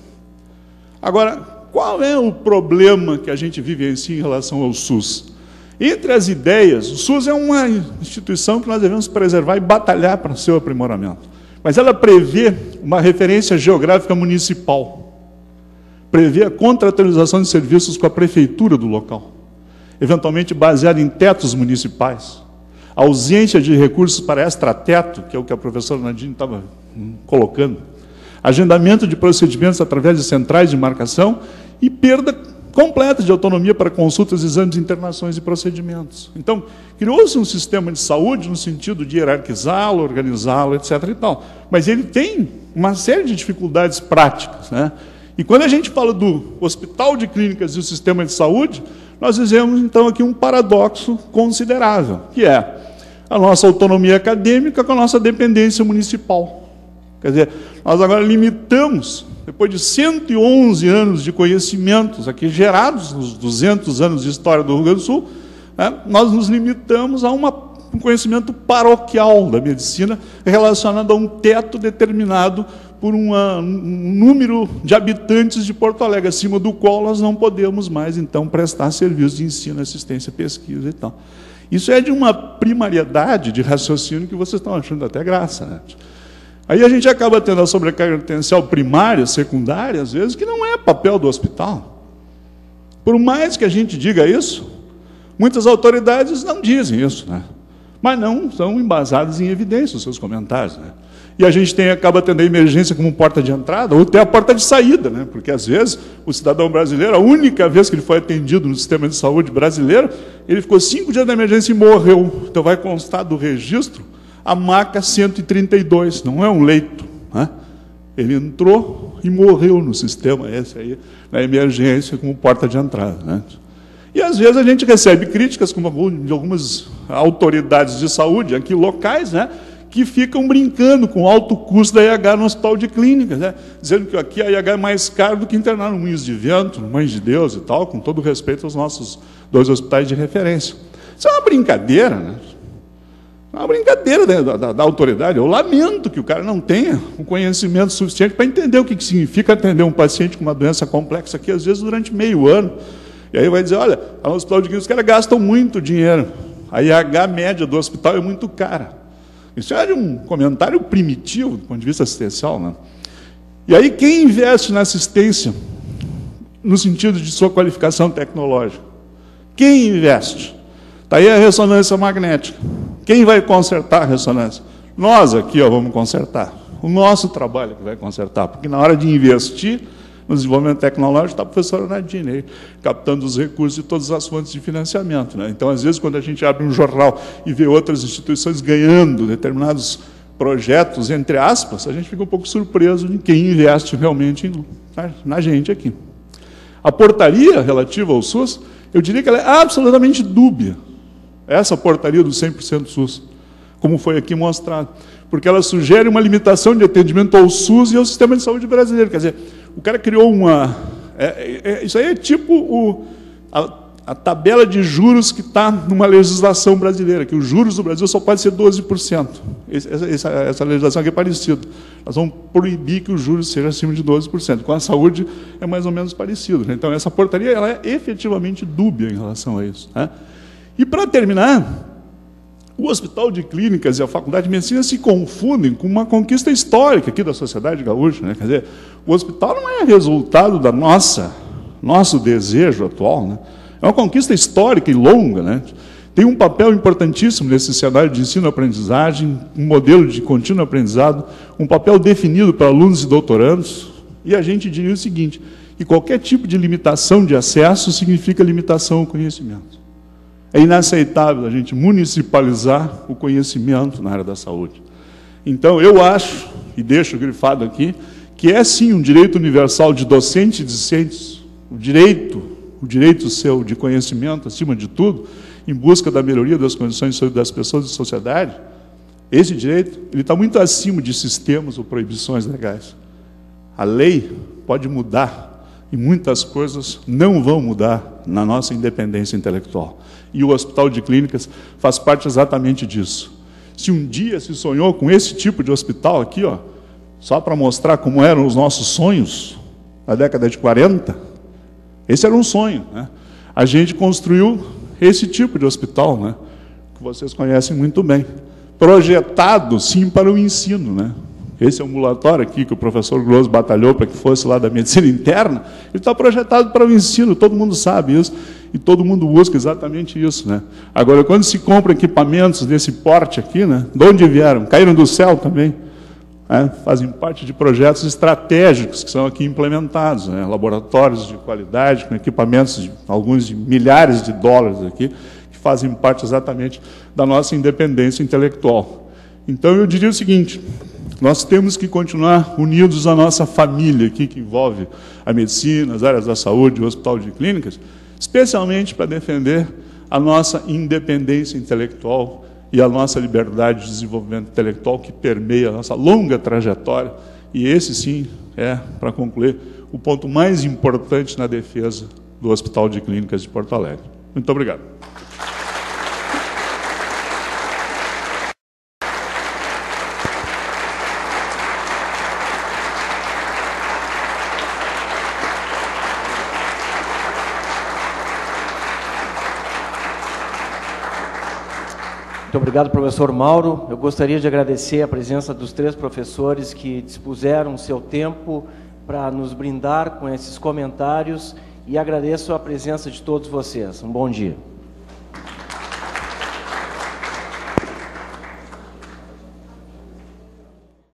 Agora, qual é o problema que a gente vivencia em relação ao SUS? Entre as ideias, o SUS é uma instituição que nós devemos preservar e batalhar para o seu aprimoramento. Mas ela prevê uma referência geográfica municipal, prevê a contratualização de serviços com a prefeitura do local, eventualmente baseada em tetos municipais, a ausência de recursos para extrateto, que é o que a professora Nadine estava colocando, agendamento de procedimentos através de centrais de marcação e perda completa de autonomia para consultas, exames, internações e procedimentos. Então, criou-se um sistema de saúde no sentido de hierarquizá-lo, organizá-lo, etc. e tal. Mas ele tem uma série de dificuldades práticas, né? E quando a gente fala do Hospital de Clínicas e o sistema de saúde, nós vivemos, então, aqui um paradoxo considerável, que é a nossa autonomia acadêmica com a nossa dependência municipal. Quer dizer, nós agora limitamos, depois de 111 anos de conhecimentos aqui gerados, nos 200 anos de história do Rio Grande do Sul, né, nós nos limitamos a um conhecimento paroquial da medicina relacionado a um teto determinado por um número de habitantes de Porto Alegre, acima do qual nós não podemos mais, então, prestar serviços de ensino, assistência, pesquisa e tal. Isso é de uma primariedade de raciocínio que vocês estão achando até graça, né? Aí a gente acaba tendo a sobrecarga potencial primária, secundária, às vezes, que não é papel do hospital. Por mais que a gente diga isso, muitas autoridades não dizem isso, né? Mas não são embasadas em evidência os seus comentários, né? E a gente acaba tendo a emergência como porta de entrada, ou até a porta de saída, né? Porque, às vezes, o cidadão brasileiro, a única vez que ele foi atendido no sistema de saúde brasileiro, ele ficou 5 dias na emergência e morreu. Então, vai constar do registro a maca 132, não é um leito, né? Ele entrou e morreu no sistema, esse aí, na emergência, como porta de entrada, né? E, às vezes, a gente recebe críticas de algumas autoridades de saúde, aqui locais, né, que ficam brincando com o alto custo da IH no hospital de clínicas, né, dizendo que aqui a IH é mais caro do que internar no Moinhos de Vento, no Mães de Deus e tal, com todo respeito aos nossos 2 hospitais de referência. Isso é uma brincadeira, né? É uma brincadeira da autoridade. Eu lamento que o cara não tenha um conhecimento suficiente para entender o que significa atender um paciente com uma doença complexa aqui, às vezes, durante meio ano. E aí vai dizer, olha, no hospital de clínicas os caras gastam muito dinheiro. A IH média do hospital é muito cara. Isso é um comentário primitivo, do ponto de vista assistencial, né? E aí quem investe na assistência, no sentido de sua qualificação tecnológica? Quem investe? Está aí a ressonância magnética. Quem vai consertar a ressonância? Nós aqui vamos consertar. O nosso trabalho é que vai consertar, porque na hora de investir no desenvolvimento tecnológico está a professora Nadine aí, captando os recursos de todas as fontes de financiamento, né? Então, às vezes, quando a gente abre um jornal e vê outras instituições ganhando determinados projetos, entre aspas, a gente fica um pouco surpreso de quem investe realmente na gente aqui. A portaria relativa ao SUS, eu diria que ela é absolutamente dúbia. Essa portaria do 100% SUS, como foi aqui mostrado, porque ela sugere uma limitação de atendimento ao SUS e ao sistema de saúde brasileiro. Quer dizer, o cara criou uma... isso aí é tipo a tabela de juros que está numa legislação brasileira, que os juros do Brasil só pode ser 12%. Essa legislação aqui é parecida. Nós vamos proibir que os juros sejam acima de 12%. Com a saúde é mais ou menos parecido, né? Então, essa portaria ela é efetivamente dúbia em relação a isso, né? E, para terminar, o Hospital de Clínicas e a Faculdade de Medicina se confundem com uma conquista histórica aqui da sociedade gaúcha, né? Quer dizer, o hospital não é resultado da nosso desejo atual, né? É uma conquista histórica e longa, né? Tem um papel importantíssimo nesse cenário de ensino-aprendizagem, um modelo de contínuo aprendizado, um papel definido para alunos e doutorandos, e a gente diria o seguinte, que qualquer tipo de limitação de acesso significa limitação ao conhecimento. É inaceitável a gente municipalizar o conhecimento na área da saúde. Então, eu acho, e deixo grifado aqui, que é sim um direito universal de docentes e discentes, o direito seu de conhecimento, acima de tudo, em busca da melhoria das condições de saúde das pessoas e da sociedade. Esse direito ele está muito acima de sistemas ou proibições legais. A lei pode mudar, e muitas coisas não vão mudar na nossa independência intelectual. E o Hospital de Clínicas faz parte exatamente disso. Se um dia se sonhou com esse tipo de hospital aqui, ó, só para mostrar como eram os nossos sonhos, na década de 40, esse era um sonho, né? A gente construiu esse tipo de hospital, né, que vocês conhecem muito bem. Projetado, sim, para o ensino, né? Esse ambulatório aqui que o professor Grosso batalhou para que fosse lá da medicina interna, ele está projetado para o ensino, todo mundo sabe isso, e todo mundo busca exatamente isso, né? Agora, quando se compra equipamentos desse porte aqui, né, de onde vieram? Caíram do céu também, né? Fazem parte de projetos estratégicos que são aqui implementados, né? Laboratórios de qualidade, com equipamentos, alguns de milhares de dólares aqui, que fazem parte exatamente da nossa independência intelectual. Então, eu diria o seguinte, nós temos que continuar unidos à nossa família aqui, que envolve a medicina, as áreas da saúde, o Hospital de Clínicas, especialmente para defender a nossa independência intelectual e a nossa liberdade de desenvolvimento intelectual que permeia a nossa longa trajetória. E esse, sim, é, para concluir, o ponto mais importante na defesa do Hospital de Clínicas de Porto Alegre. Muito obrigado. Muito obrigado, professor Mauro. Eu gostaria de agradecer a presença dos 3 professores que dispuseram o seu tempo para nos brindar com esses comentários e agradeço a presença de todos vocês. Um bom dia.